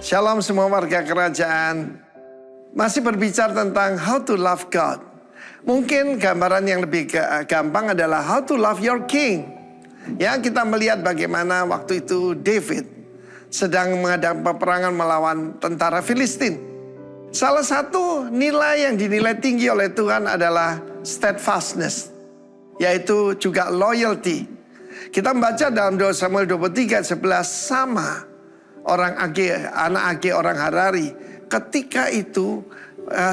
Shalom semua warga kerajaan. Masih berbicara tentang how to love God. Mungkin gambaran yang lebih gampang adalah how to love your king. Ya, kita melihat bagaimana waktu itu David sedang menghadapi peperangan melawan tentara Filistin. Salah satu nilai yang dinilai tinggi oleh Tuhan adalah steadfastness, yaitu juga loyalty. Kita membaca dalam 2 Samuel 23:11, sama orang Age, anak Age orang Harari, ketika itu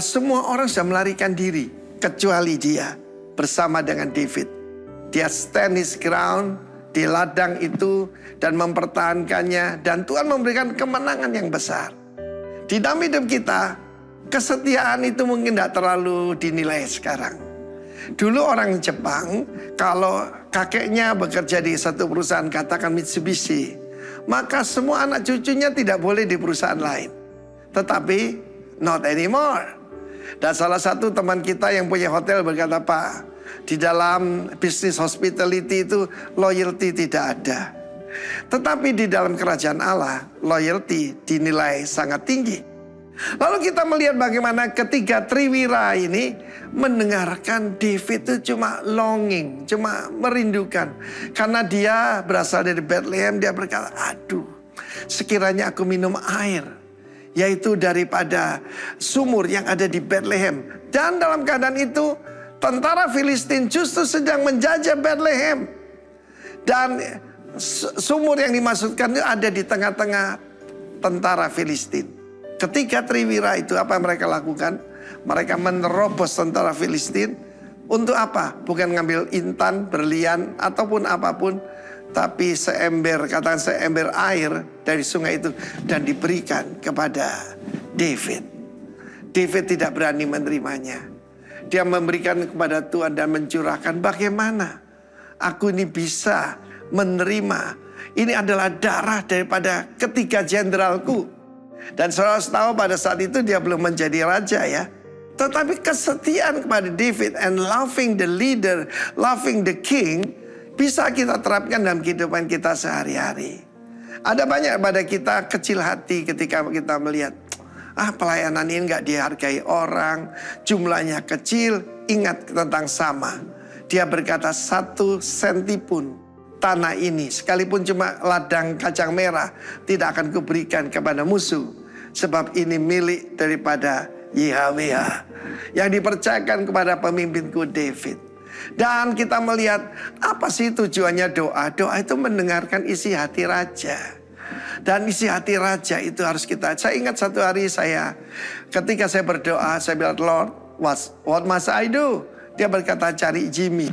semua orang sudah melarikan diri kecuali dia bersama dengan David. Dia stand his ground di ladang itu dan mempertahankannya, dan Tuhan memberikan kemenangan yang besar. Di dalam hidup kita, kesetiaan itu mungkin tidak terlalu dinilai sekarang. Dulu orang Jepang, kalau kakeknya bekerja di satu perusahaan, katakan Mitsubishi, maka semua anak cucunya tidak boleh di perusahaan lain. Tetapi not anymore. Dan salah satu teman kita yang punya hotel berkata, Pak, di dalam bisnis hospitality itu loyalty tidak ada. Tetapi di dalam kerajaan Allah, loyalty dinilai sangat tinggi. Lalu kita melihat bagaimana ketiga Triwira ini mendengarkan David itu cuma longing, cuma merindukan. Karena dia berasal dari Bethlehem, dia berkata, aduh, sekiranya aku minum air, yaitu daripada sumur yang ada di Bethlehem. Dan dalam keadaan itu, tentara Filistin justru sedang menjajah Bethlehem. Dan sumur yang dimaksudkan itu ada di tengah-tengah tentara Filistin. Ketika Triwira itu apa yang mereka lakukan? Mereka menerobos tentara Filistin. Untuk apa? Bukan ngambil intan, berlian, ataupun apapun. Tapi katakan seember air dari sungai itu. Dan diberikan kepada David. David tidak berani menerimanya. Dia memberikan kepada Tuhan dan mencurahkan, bagaimana aku ini bisa menerima. Ini adalah darah daripada ketiga jenderalku. Dan saudara tahu pada saat itu dia belum menjadi raja ya. Tetapi kesetiaan kepada David and loving the leader, loving the king, bisa kita terapkan dalam kehidupan kita sehari-hari. Ada banyak pada kita kecil hati ketika kita melihat, pelayanan ini gak dihargai orang, jumlahnya kecil. Ingat tentang Sama. Dia berkata, 1 senti pun tanah ini, sekalipun cuma ladang kacang merah, tidak akan kuberikan kepada musuh. Sebab ini milik daripada Yahweh yang dipercayakan kepada pemimpinku David. Dan kita melihat apa sih tujuannya doa. Doa itu mendengarkan isi hati raja. Dan isi hati raja itu harus saya ingat satu hari ketika saya berdoa, saya bilang, Lord, what must I do? Dia berkata, cari Jimmy.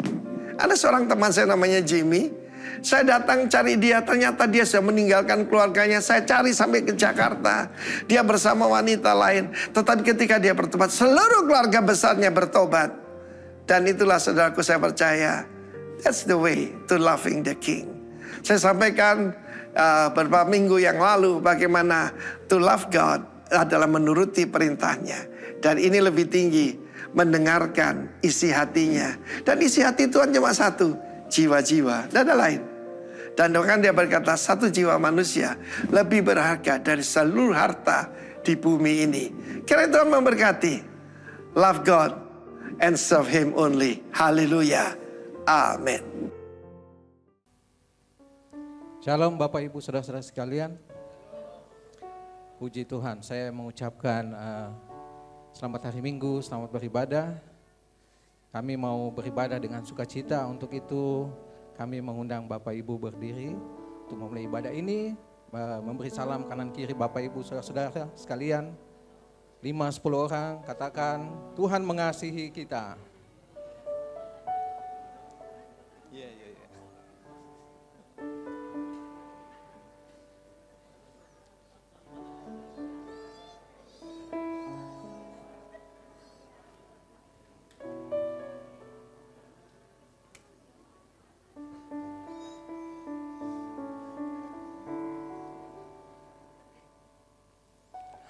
Ada seorang teman saya namanya Jimmy. Saya datang cari dia, ternyata dia sudah meninggalkan keluarganya. Saya cari sampai ke Jakarta. Dia bersama wanita lain. Tetapi ketika dia bertobat, seluruh keluarga besarnya bertobat. Dan itulah saudaraku, saya percaya, that's the way to loving the king. Saya sampaikan beberapa minggu yang lalu bagaimana to love God adalah menuruti perintahnya. Dan ini lebih tinggi, mendengarkan isi hatinya. Dan isi hati Tuhan cuma satu, jiwa-jiwa, dan ada lain. Dan bahkan dia berkata, 1 jiwa manusia lebih berharga dari seluruh harta di bumi ini. Kiranya Tuhan memberkati. Love God and serve Him only. Haleluya. Amin. Shalom Bapak Ibu Saudara-saudara sekalian. Puji Tuhan, saya mengucapkan selamat hari Minggu, selamat beribadah. Kami mau beribadah dengan sukacita. Untuk itu kami mengundang Bapak Ibu berdiri untuk memulai ibadah ini. Memberi salam kanan kiri Bapak Ibu saudara-saudara sekalian. 5-10 orang katakan, Tuhan mengasihi kita.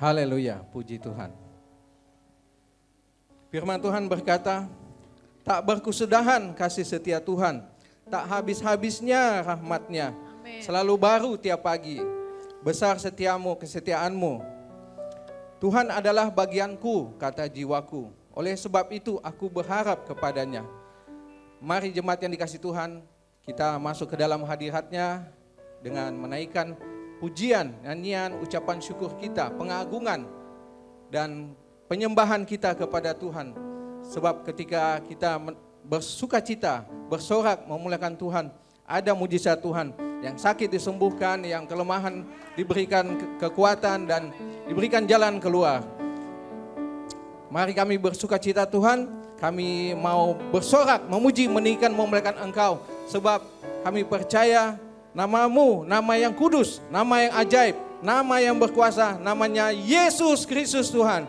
Haleluya, puji Tuhan. Firman Tuhan berkata, tak berkesudahan kasih setia Tuhan, tak habis-habisnya rahmatnya, selalu baru tiap pagi. besar setiamu, kesetiaanmu. Tuhan adalah bagianku, kata jiwaku. Oleh sebab itu aku berharap kepadanya. Mari jemaat yang dikasih Tuhan, kita masuk ke dalam hadirat-Nya dengan menaikkan pujian, nyanyian, ucapan syukur kita, pengagungan dan penyembahan kita kepada Tuhan. Sebab ketika kita bersukacita, bersorak memuliakan Tuhan, ada mujizat Tuhan. Yang sakit disembuhkan, yang kelemahan diberikan kekuatan dan diberikan jalan keluar. Mari kami bersukacita Tuhan, kami mau bersorak, memuji, meninggikan, memuliakan Engkau. Sebab kami percaya nama-Mu, nama yang kudus, nama yang ajaib, nama yang berkuasa, namanya Yesus Kristus Tuhan.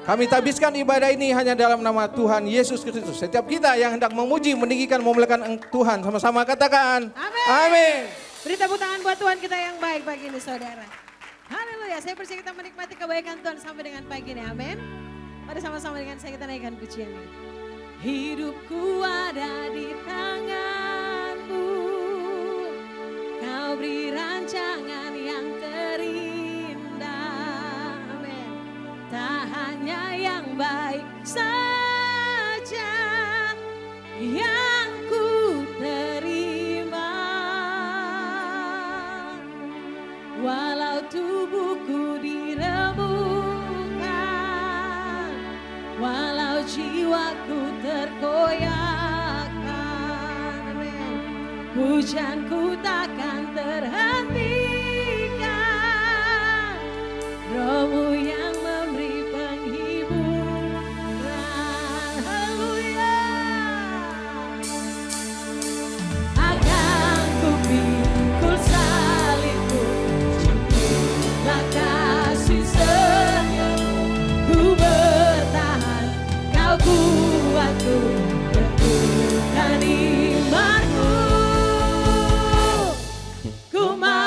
Kami tabiskan ibadah ini hanya dalam nama Tuhan Yesus Kristus. Setiap kita yang hendak memuji, meninggikan, memuliakan Tuhan, sama-sama katakan Amin. Amin. Beri tepuk tangan buat Tuhan kita yang baik pagi ini saudara. Haleluya, saya percaya kita menikmati kebaikan Tuhan sampai dengan pagi ini, amin. Mari sama-sama dengan saya kita naikkan pujian ini. Hidupku ada di tangan-Mu, Kau beri rancangan yang terindah, amin. Tak hanya yang baik saja yang ku terima, walau tubuhku diremukkan, walau jiwaku terkoyakkan, amin. Hujanku takkan terhentikan, Roh-Mu yang memberi penghiburan. Haleluya. Akan ku pikul salibku, jemputlah kasih setiamu. Ku bertahan, Kau kuatku, teguhkan imanku. Ku mau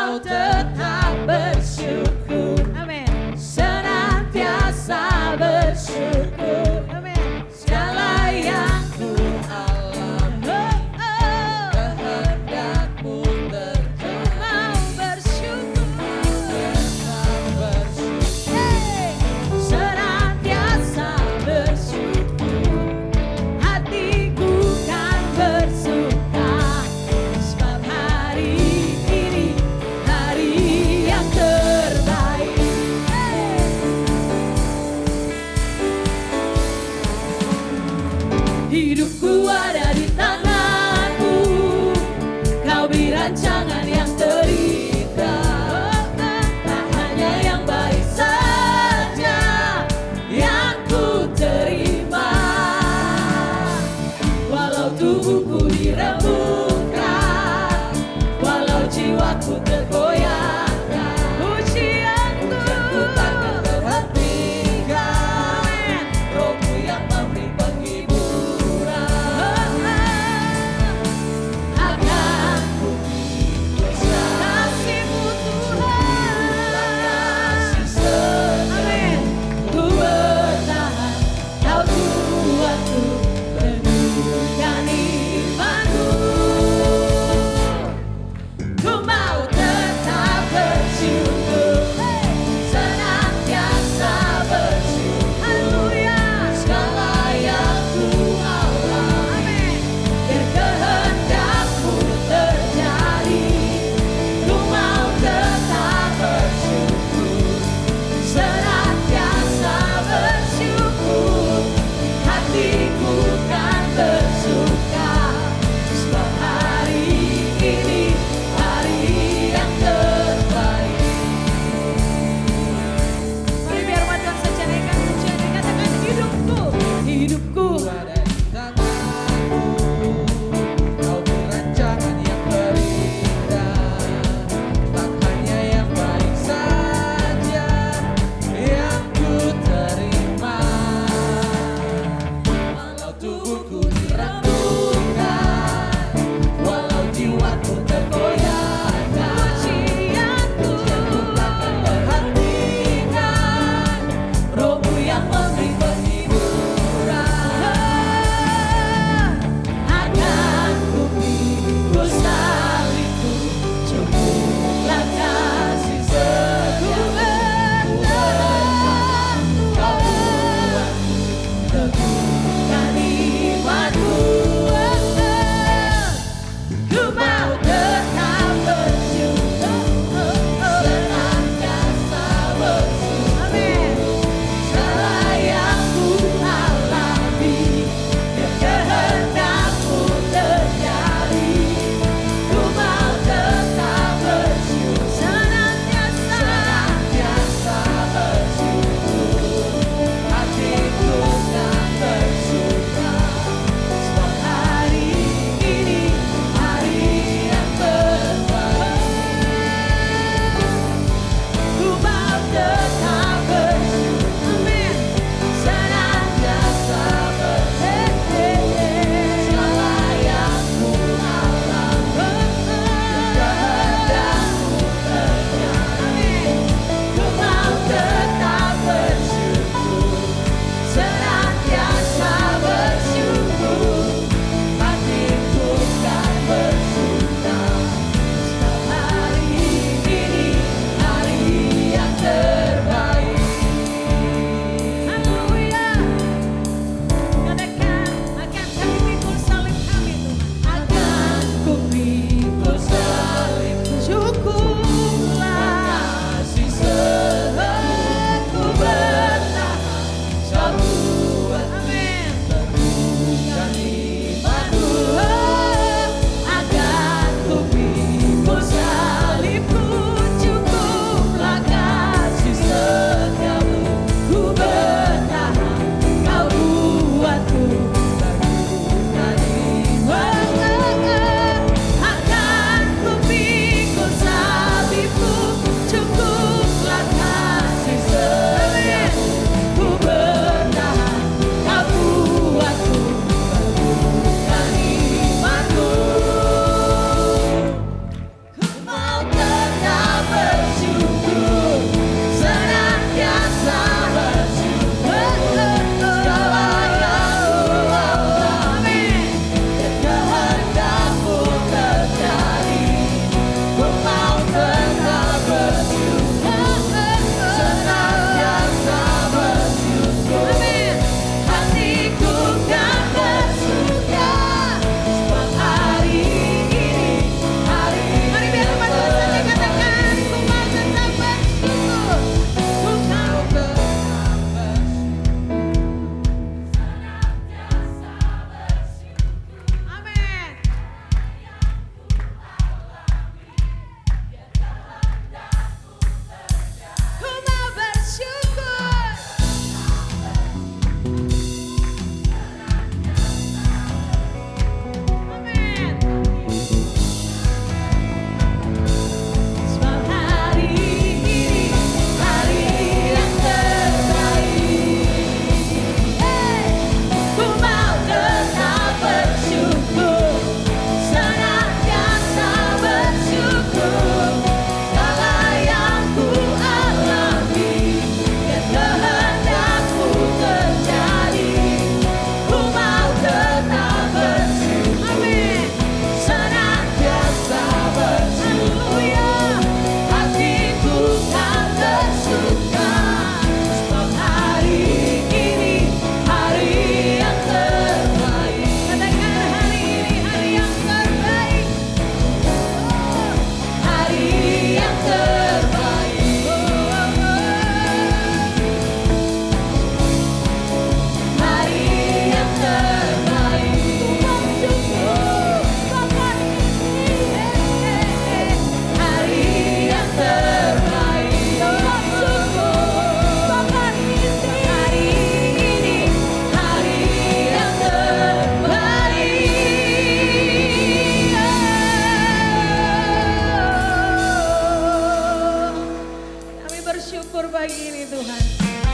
bersyukur pagi ini Tuhan.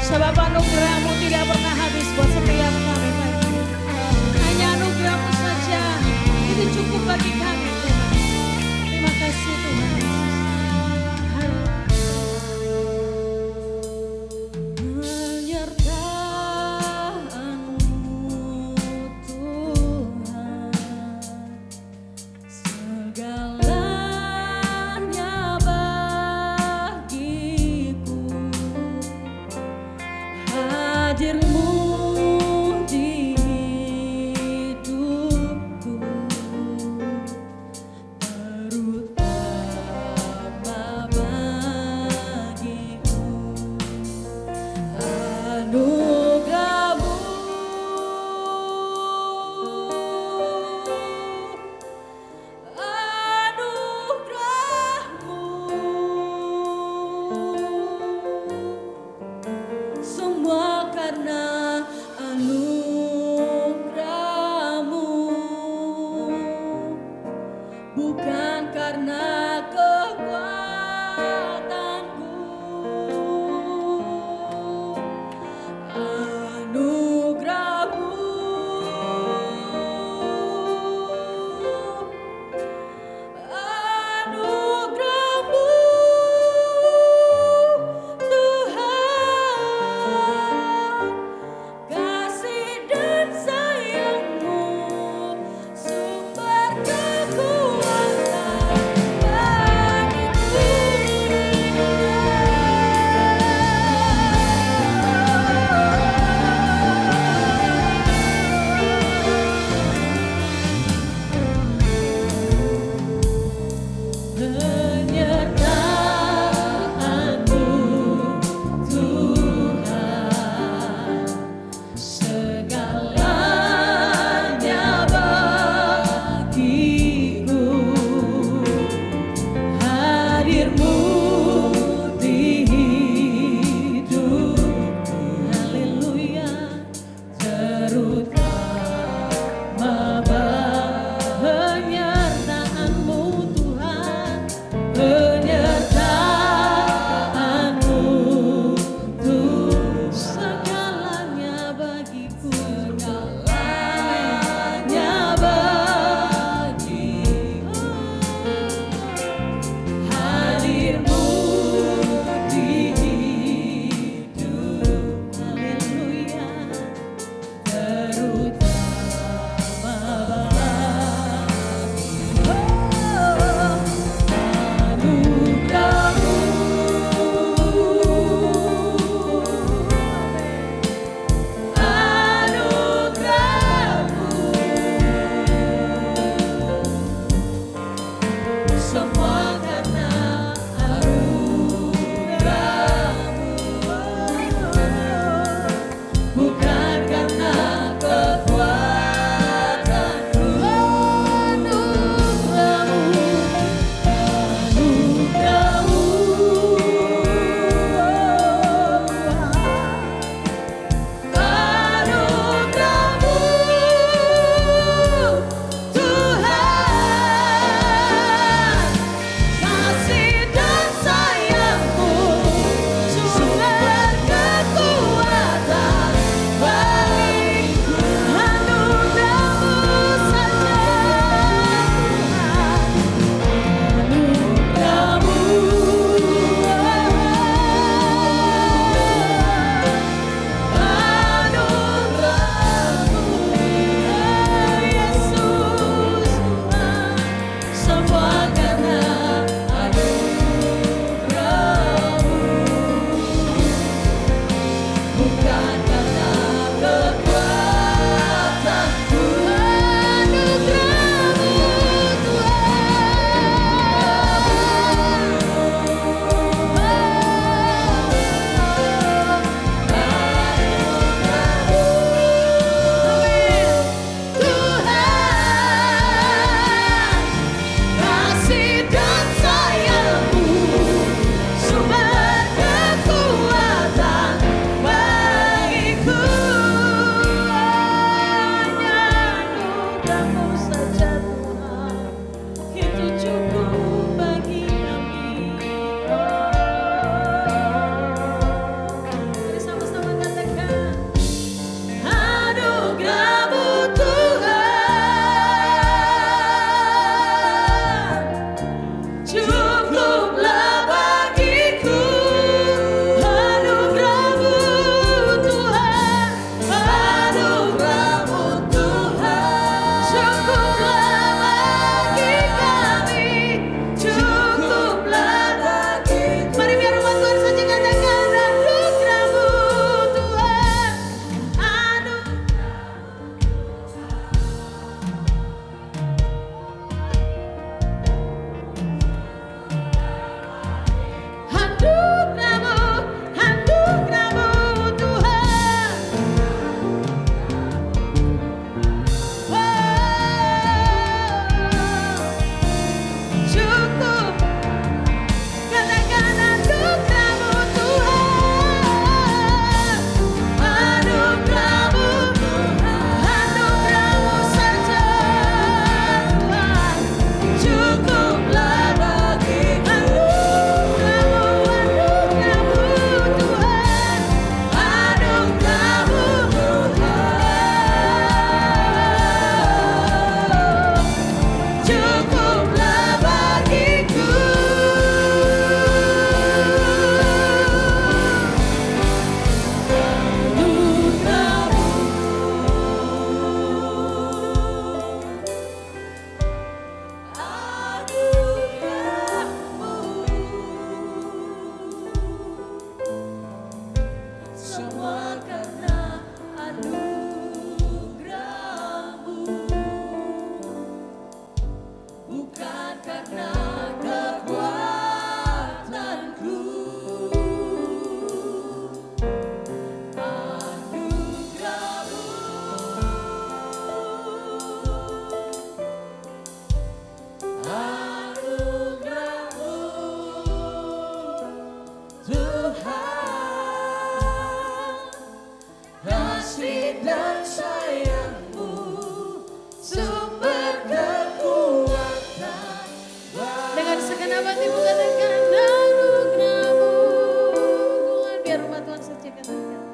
Sebab anugerah-Mu tidak pernah habis buat setiap kami pagi ini. Hanya anugerah-Mu saja itu cukup bagi kami Tuhan. Terima kasih Tuhan Yesus. Hadirmu di hidupku, terutama bagiku. Anugerah-Mu, anugerah-Mu, semua karena biar rumah Tuhan saksikan Tuhan.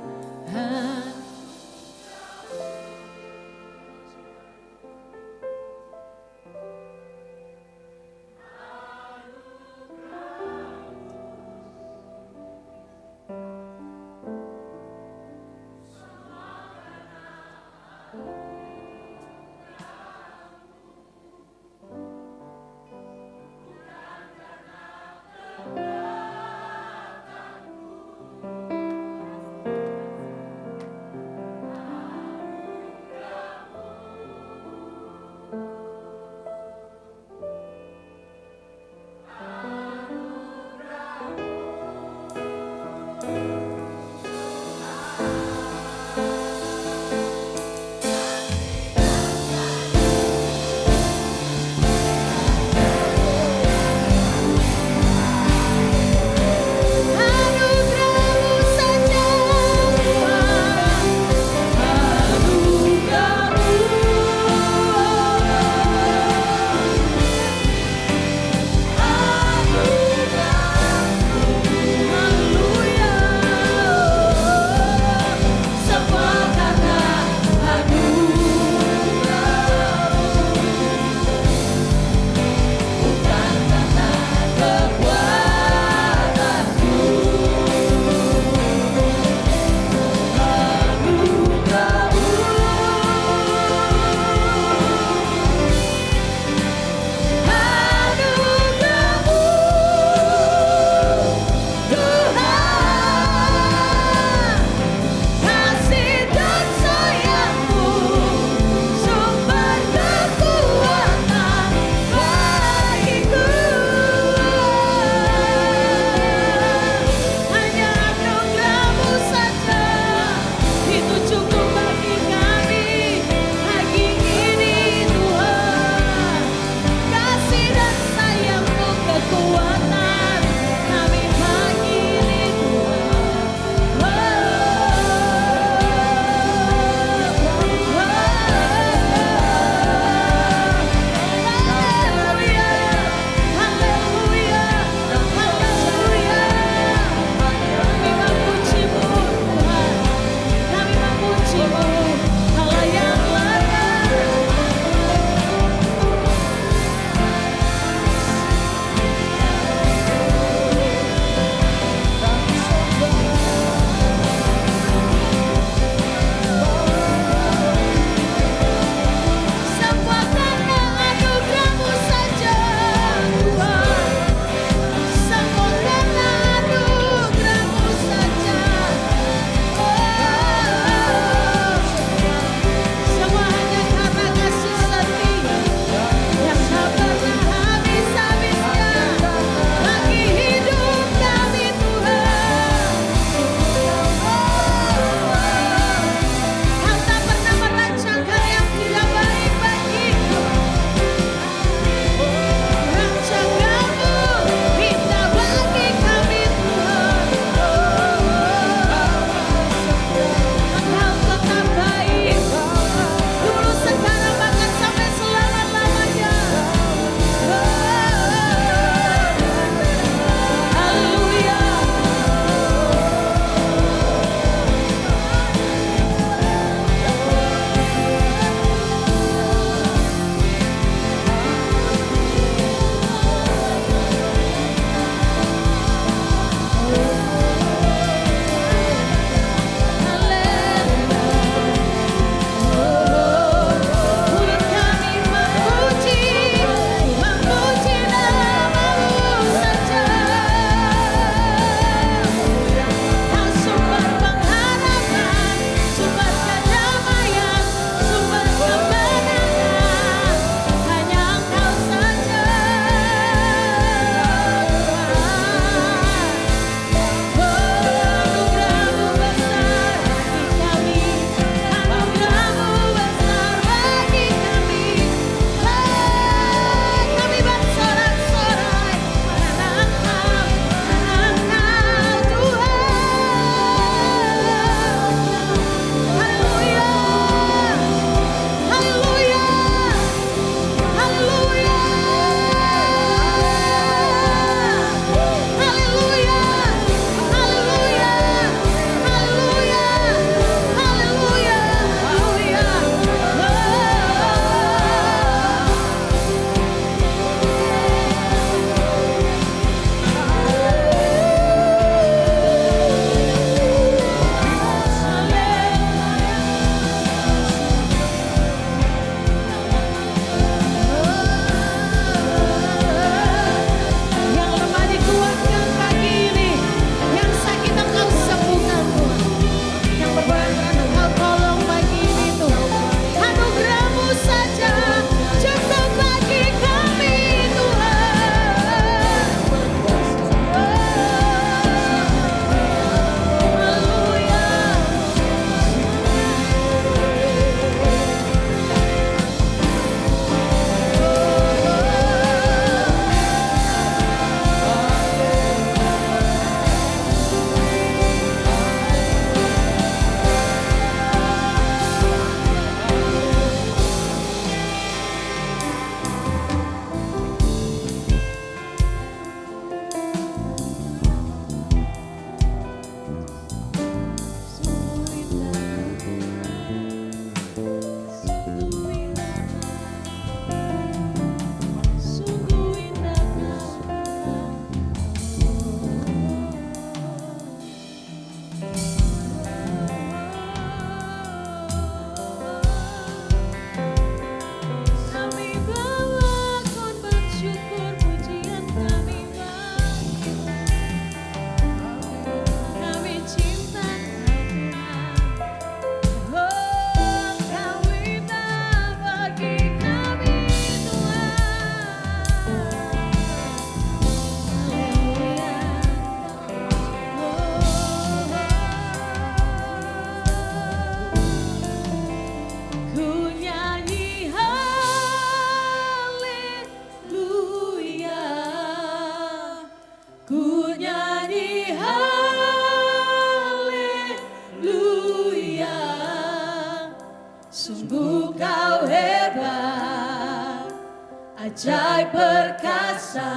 ajaib perkasa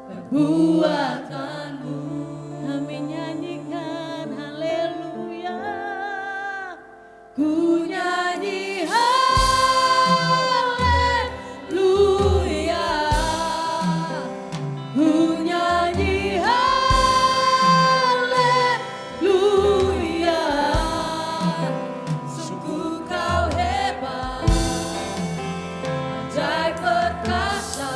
perbuatanmu. Kami nyanyikan haleluya, ku nyanyi haleluya, ku nyanyi haleluya. Sungguh kau hebat, ajaib perkasa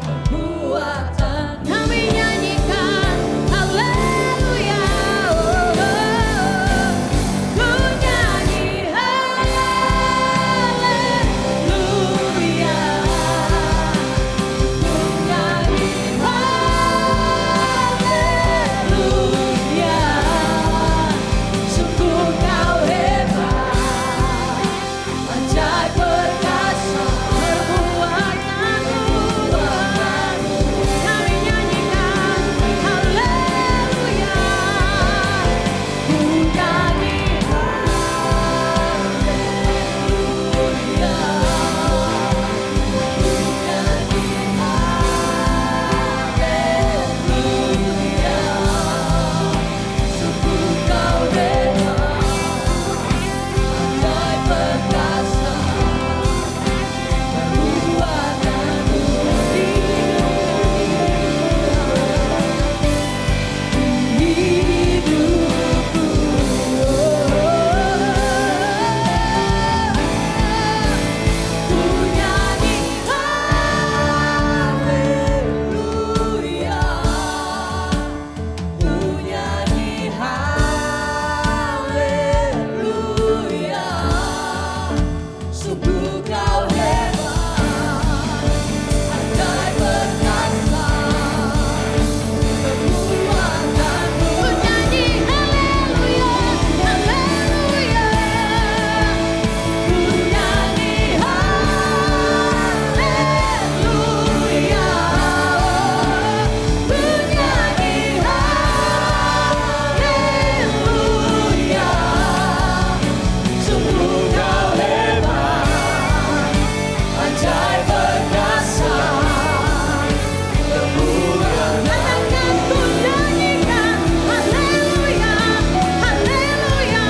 perbuatan. Kami nyanyikan haleluya, oh, oh. Ku nyanyi haleluya, ku nyanyi haleluya. Sungguh kau hebat, ajaib perkasa perbuatanmu. Kami nyanyikan haleluya, ku nyanyi haleluya, ku nyanyi haleluya. Sungguh kau hebat, ajaib perkasa perbuatanmu. Hidupku, ku nyanyi haleluya, ku nyanyi haleluya. Sungguh kau hebat, ajaib perkasa perbuatanmu. Ku nyanyi haleluya, haleluya, ku nyanyi haleluya, ku nyanyi haleluya. Sungguh kau hebat, ajaib perkasa perbuatanmu. Katakan ku nyanyikan haleluya, haleluya,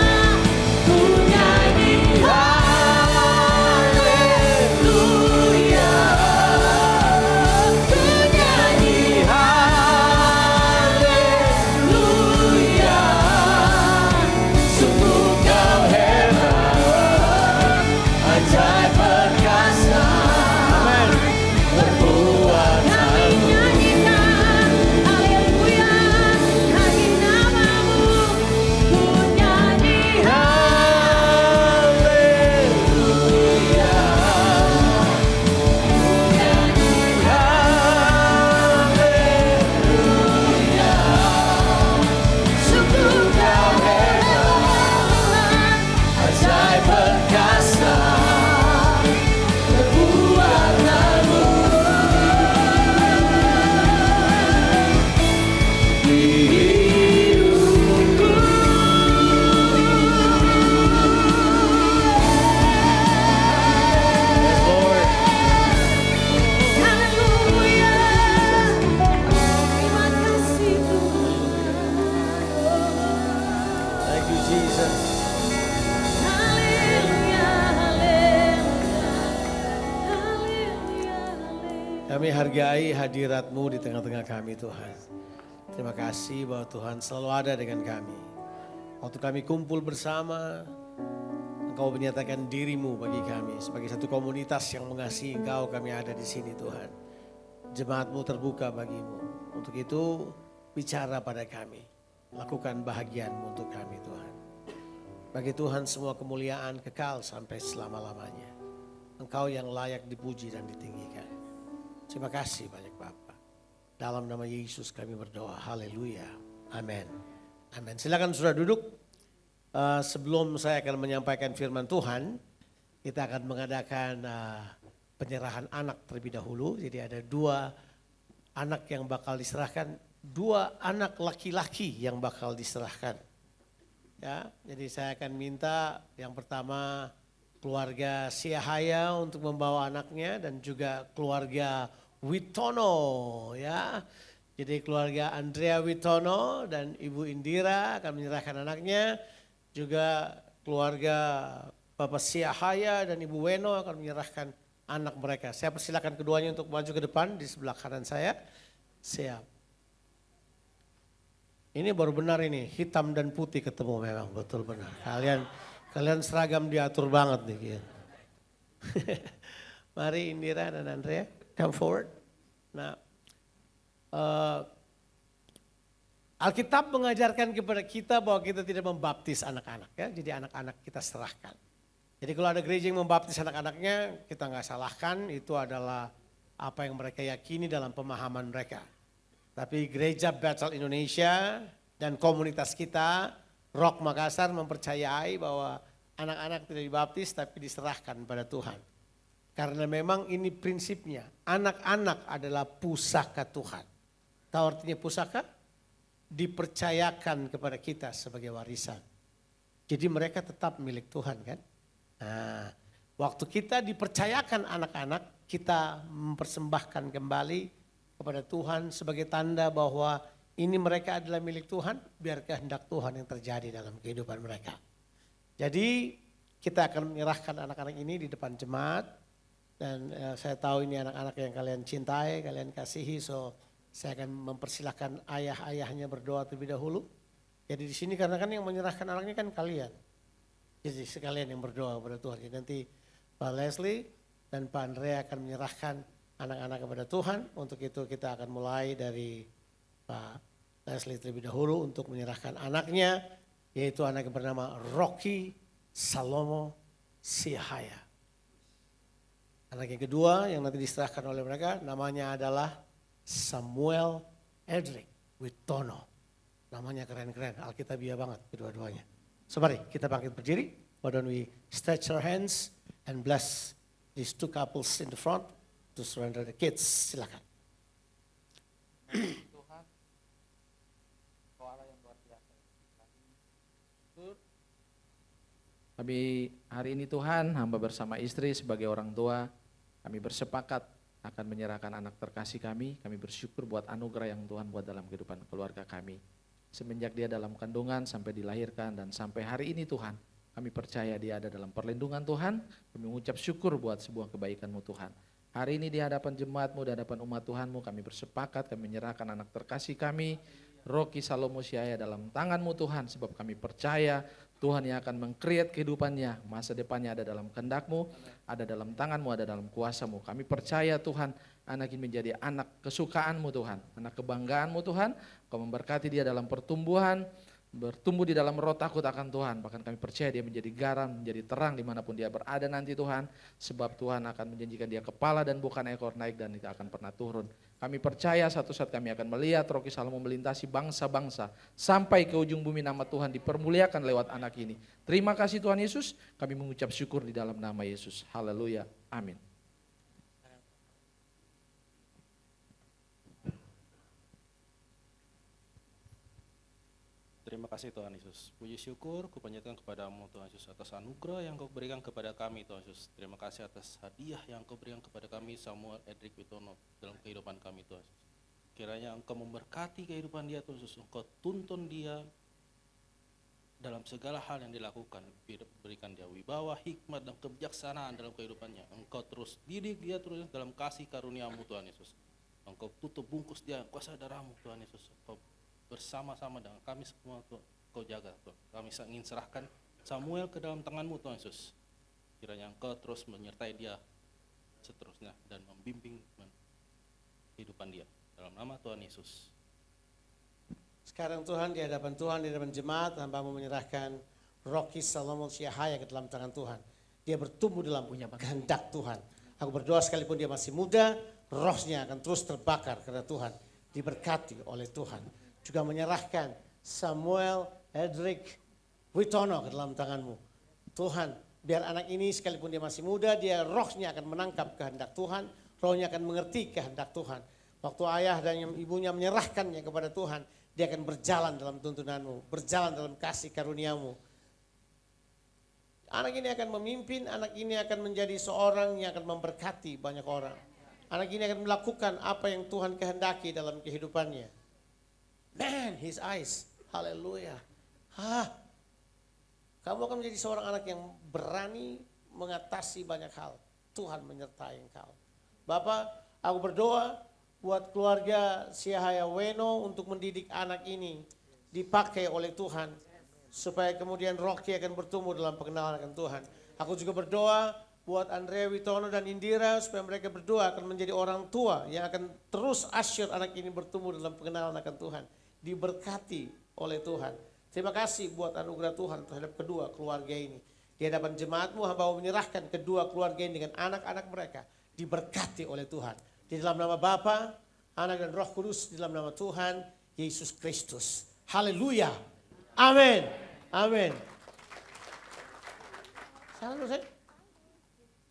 ku nyanyi haleluya, ku nyanyi haleluya. Sungguh kau hebat, ajaib perkasa perbuatanmu. Kami nyanyikan haleluya, bagi namamu. Ku nyanyi haleluya, ku nyanyi haleluya. Sungguh kau hebat, ajaib perkasa perbuatanmu. Hidupku, haleluya. Terima kasih Tuhan. Thank you, Jesus. Haleluya, haleluya, haleluya, haleluya. Kami hargai hadirat-Mu di tengah-tengah kami, Tuhan. Terima kasih bahwa Tuhan selalu ada dengan kami. Waktu kami kumpul bersama, Engkau menyatakan diri-Mu bagi kami. Sebagai satu komunitas yang mengasihi Engkau, kami ada di sini, Tuhan. Jemaat-Mu terbuka bagi-Mu. Untuk itu, bicara pada kami. Lakukan bahagian-Mu untuk kami, Tuhan. Bagi Tuhan semua kemuliaan kekal sampai selama-lamanya. Engkau yang layak dipuji dan ditinggikan. Terima kasih banyak Bapa. Dalam nama Yesus kami berdoa. Haleluya. Amin. Amin. Silakan sudah duduk. Sebelum saya akan menyampaikan firman Tuhan, kita akan mengadakan penyerahan anak terlebih dahulu. Jadi ada 2 anak yang bakal diserahkan, 2 anak laki-laki yang bakal diserahkan. Ya, jadi saya akan minta yang pertama keluarga Siahaya untuk membawa anaknya dan juga keluarga Witono ya. Jadi keluarga Andrea Witono dan Ibu Indira akan menyerahkan anaknya. Juga keluarga Bapak Siahaya dan Ibu Weno akan menyerahkan anak mereka. Saya persilakan keduanya untuk maju ke depan di sebelah kanan saya. Siap. Ini baru benar ini, hitam dan putih ketemu memang betul benar. Kalian seragam diatur banget nih. Mari Indira dan Andrea, come forward. Nah, Alkitab mengajarkan kepada kita bahwa kita tidak membaptis anak-anak ya. Jadi anak-anak kita serahkan. Jadi kalau ada gereja yang membaptis anak-anaknya, kita nggak salahkan, itu adalah apa yang mereka yakini dalam pemahaman mereka. Tapi Gereja Bethel Indonesia dan komunitas kita, Rock Makassar mempercayai bahwa anak-anak tidak dibaptis tapi diserahkan pada Tuhan. Karena memang ini prinsipnya, anak-anak adalah pusaka Tuhan. Tahu artinya pusaka? Dipercayakan kepada kita sebagai warisan. Jadi mereka tetap milik Tuhan kan. Nah, waktu kita dipercayakan anak-anak, kita mempersembahkan kembali kepada Tuhan sebagai tanda bahwa ini mereka adalah milik Tuhan, biar kehendak Tuhan yang terjadi dalam kehidupan mereka. Jadi kita akan menyerahkan anak-anak ini di depan jemaat dan saya tahu ini anak-anak yang kalian cintai, kalian kasihi, so saya akan mempersilahkan ayah-ayahnya berdoa terlebih dahulu. Jadi di sini karena kan yang menyerahkan anaknya kan kalian. Jadi sekalian yang berdoa kepada Tuhan. Jadi nanti Pak Leslie dan Pak Andrea akan menyerahkan anak-anak kepada Tuhan. Untuk itu kita akan mulai dari Pak Leslie terlebih dahulu untuk menyerahkan anaknya. Yaitu anak yang bernama Rocky Salomo Siahaya. Anak yang kedua yang nanti diserahkan oleh mereka namanya adalah Samuel Edric Witono. Namanya keren-keren, Alkitabiah banget kedua-duanya. So mari kita bangkit berdiri. Why don't we stretch our hands and bless these two couples in the front to surrender the kids. Silakan. Tuhan, Kau Allah yang luar biasa. Kami hari ini Tuhan, hamba bersama istri sebagai orang tua, kami bersepakat akan menyerahkan anak terkasih kami. Kami bersyukur buat anugerah yang Tuhan buat dalam kehidupan keluarga kami. Semenjak dia dalam kandungan sampai dilahirkan dan sampai hari ini Tuhan, kami percaya dia ada dalam perlindungan Tuhan. Kami mengucap syukur buat sebuah kebaikan-Mu Tuhan. Hari ini di hadapan jemaat-Mu, di hadapan umat Tuhan-Mu, kami bersepakat, kami menyerahkan anak terkasih kami, Rocky Salomo Siahaya dalam tangan-Mu Tuhan. Sebab kami percaya Tuhan yang akan meng-create kehidupannya, masa depannya ada dalam kehendak-Mu, ada dalam tangan-Mu, ada dalam kuasa-Mu. Kami percaya Tuhan, anak ini menjadi anak kesukaan-Mu Tuhan, anak kebanggaan-Mu Tuhan. Kau memberkati dia dalam pertumbuhan, bertumbuh di dalam roh takut akan Tuhan. Bahkan kami percaya dia menjadi garam, menjadi terang dimanapun dia berada nanti Tuhan. Sebab Tuhan akan menjanjikan dia kepala dan bukan ekor, naik dan tidak akan pernah turun. Kami percaya satu saat kami akan melihat Rocky Salomo melintasi bangsa-bangsa. Sampai ke ujung bumi nama Tuhan dipermuliakan lewat anak ini. Terima kasih Tuhan Yesus, kami mengucap syukur di dalam nama Yesus. Haleluya, amin. Terima kasih Tuhan Yesus. Puji syukur kupanjatkan kepadamu Tuhan Yesus atas anugerah yang Kau berikan kepada kami Tuhan Yesus. Terima kasih atas hadiah yang Kau berikan kepada kami Samuel Edric Witono dalam kehidupan kami Tuhan Yesus. Kiranya Engkau memberkati kehidupan dia Tuhan Yesus. Engkau tuntun dia dalam segala hal yang dilakukan. Berikan dia wibawa, hikmat dan kebijaksanaan dalam kehidupannya. Engkau terus didik dia terus dalam kasih karunia-Mu Tuhan Yesus. Engkau tutup bungkus dia kuasa darah-Mu Tuhan Yesus. Engkau bersama-sama dengan kami semua Tuhan, Kau jaga Tuhan. Kami ingin serahkan Samuel ke dalam tangan-Mu Tuhan Yesus. Kiranya Engkau terus menyertai dia seterusnya dan membimbing kehidupan dia. Dalam nama Tuhan Yesus. Sekarang Tuhan di hadapan jemaat, hamba-Mu menyerahkan Rocky Salomo Siahaya ke dalam tangan Tuhan. Dia bertumbuh dalam kehendak Tuhan. Aku berdoa sekalipun dia masih muda, rohnya akan terus terbakar karena Tuhan. Diberkati oleh Tuhan. Juga menyerahkan Samuel Edric Witono ke dalam tangan-Mu. Tuhan, biar anak ini sekalipun dia masih muda, dia rohnya akan menangkap kehendak Tuhan, rohnya akan mengerti kehendak Tuhan. Waktu ayah dan ibunya menyerahkannya kepada Tuhan, dia akan berjalan dalam tuntunan-Mu, berjalan dalam kasih karunia-Mu. Anak ini akan memimpin, anak ini akan menjadi seorang yang akan memberkati banyak orang. Anak ini akan melakukan apa yang Tuhan kehendaki dalam kehidupannya. Man, his eyes. Haleluya. Kamu akan menjadi seorang anak yang berani mengatasi banyak hal. Tuhan menyertai engkau. Bapak, aku berdoa buat keluarga Siahaya Weno untuk mendidik anak ini dipakai oleh Tuhan. Supaya kemudian Rocky akan bertumbuh dalam pengenalan akan Tuhan. Aku juga berdoa buat Andrea Witono dan Indira supaya mereka berdua akan menjadi orang tua yang akan terus asyur anak ini bertumbuh dalam pengenalan akan Tuhan. Diberkati oleh Tuhan. Terima kasih buat anugerah Tuhan terhadap kedua keluarga ini. Di hadapan jemaatmu hamba menyerahkan kedua keluarga ini dengan anak-anak mereka. Diberkati oleh Tuhan. Di dalam nama Bapa, Anak dan Roh Kudus, di dalam nama Tuhan Yesus Kristus. Haleluya. Amin. Amin. Salam saya.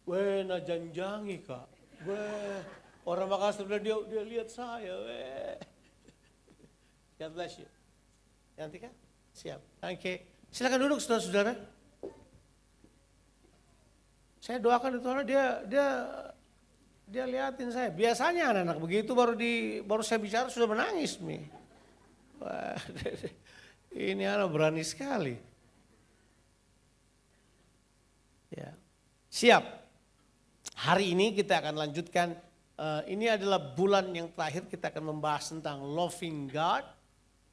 Weh, na janjangi kak. Weh, orang Makassar dia lihat saya. Weh. God bless you. Nanti kan? Siap. Oke. Silakan duduk saudara-saudara. Saya doakan itu karena dia liatin saya. Biasanya anak-anak begitu baru saya bicara sudah menangis nih. Wah, ini anak berani sekali. Ya. Siap. Hari ini kita akan lanjutkan. Ini adalah bulan yang terakhir kita akan membahas tentang loving God.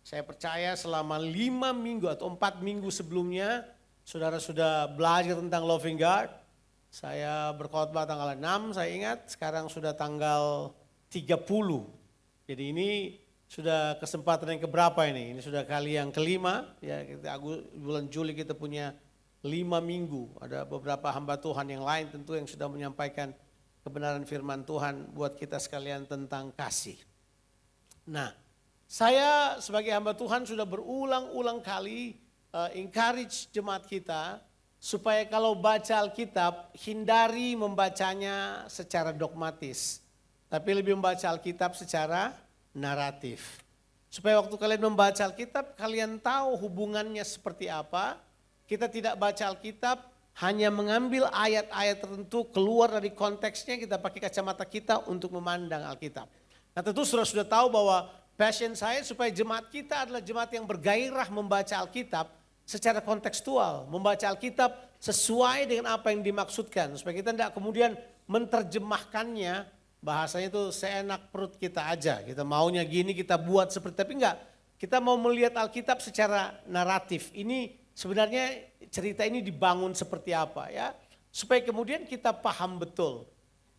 Saya percaya selama 5 minggu atau 4 minggu sebelumnya saudara sudah belajar tentang loving God. Saya berkhotbah tanggal 6 saya ingat, sekarang sudah tanggal 30. Jadi ini sudah kesempatan yang keberapa ini? Ini sudah kali yang kelima. Ya, bulan Juli kita punya 5 minggu. Ada beberapa hamba Tuhan yang lain tentu yang sudah menyampaikan kebenaran firman Tuhan buat kita sekalian tentang kasih. Nah, saya sebagai hamba Tuhan sudah berulang-ulang kali encourage jemaat kita supaya kalau baca Alkitab hindari membacanya secara dogmatis. Tapi lebih membaca Alkitab secara naratif. Supaya waktu kalian membaca Alkitab kalian tahu hubungannya seperti apa. Kita tidak baca Alkitab hanya mengambil ayat-ayat tertentu keluar dari konteksnya, kita pakai kacamata kita untuk memandang Alkitab. Nah tentu sudah tahu bahwa passion saya supaya jemaat kita adalah jemaat yang bergairah membaca Alkitab secara kontekstual, membaca Alkitab sesuai dengan apa yang dimaksudkan. Supaya kita tidak kemudian menerjemahkannya, bahasanya itu seenak perut kita aja. Kita maunya gini, kita buat seperti, tapi enggak. Kita mau melihat Alkitab secara naratif. Ini sebenarnya cerita ini dibangun seperti apa ya. Supaya kemudian kita paham betul.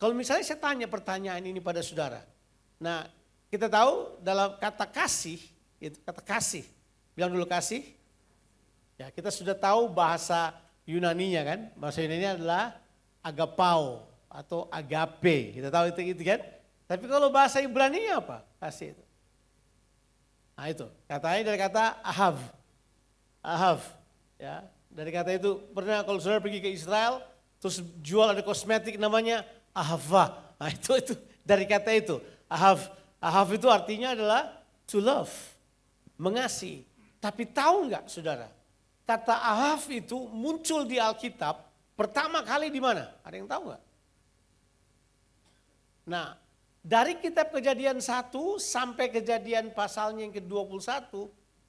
Kalau misalnya saya tanya pertanyaan ini pada saudara. Nah kita tahu dalam kata kasih, itu kata kasih. Bilang dulu kasih. Ya, kita sudah tahu bahasa Yunaninya kan, bahasa Yunaninya adalah agapao atau agape. Kita tahu itu kan. Tapi kalau bahasa Ibraninya apa? Kasih itu. Nah itu, katanya dari kata ahav. Ahav. Ya, dari kata itu pernah kalau saudara pergi ke Israel, terus jual ada kosmetik namanya ahava. Nah itu dari kata itu. Ahav. Ahav itu artinya adalah to love, mengasihi. Tapi tahu enggak saudara? Kata ahav itu muncul di Alkitab pertama kali di mana? Ada yang tahu enggak? Nah, dari kitab Kejadian 1 sampai Kejadian pasalnya yang ke-21,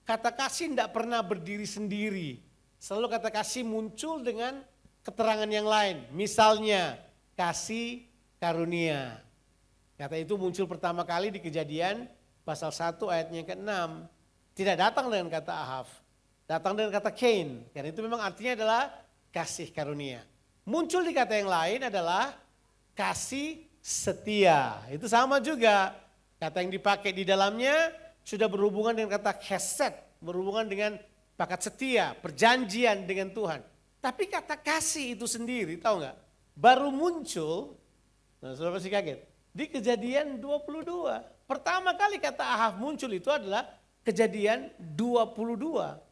kata kasih tidak pernah berdiri sendiri. Selalu kata kasih muncul dengan keterangan yang lain. Misalnya kasih karunia. Kata itu muncul pertama kali di Kejadian pasal 1 ayatnya yang ke-6. Tidak datang dengan kata ahav. Datang dengan kata Cain, karena itu memang artinya adalah kasih karunia. Muncul di kata yang lain adalah kasih setia. Itu sama juga, kata yang dipakai di dalamnya sudah berhubungan dengan kata chesed, berhubungan dengan pakat setia, perjanjian dengan Tuhan. Tapi kata kasih itu sendiri, tahu nggak? Baru muncul, nah saudara pasti kaget, di Kejadian 22. Pertama kali kata ahav muncul itu adalah Kejadian 22.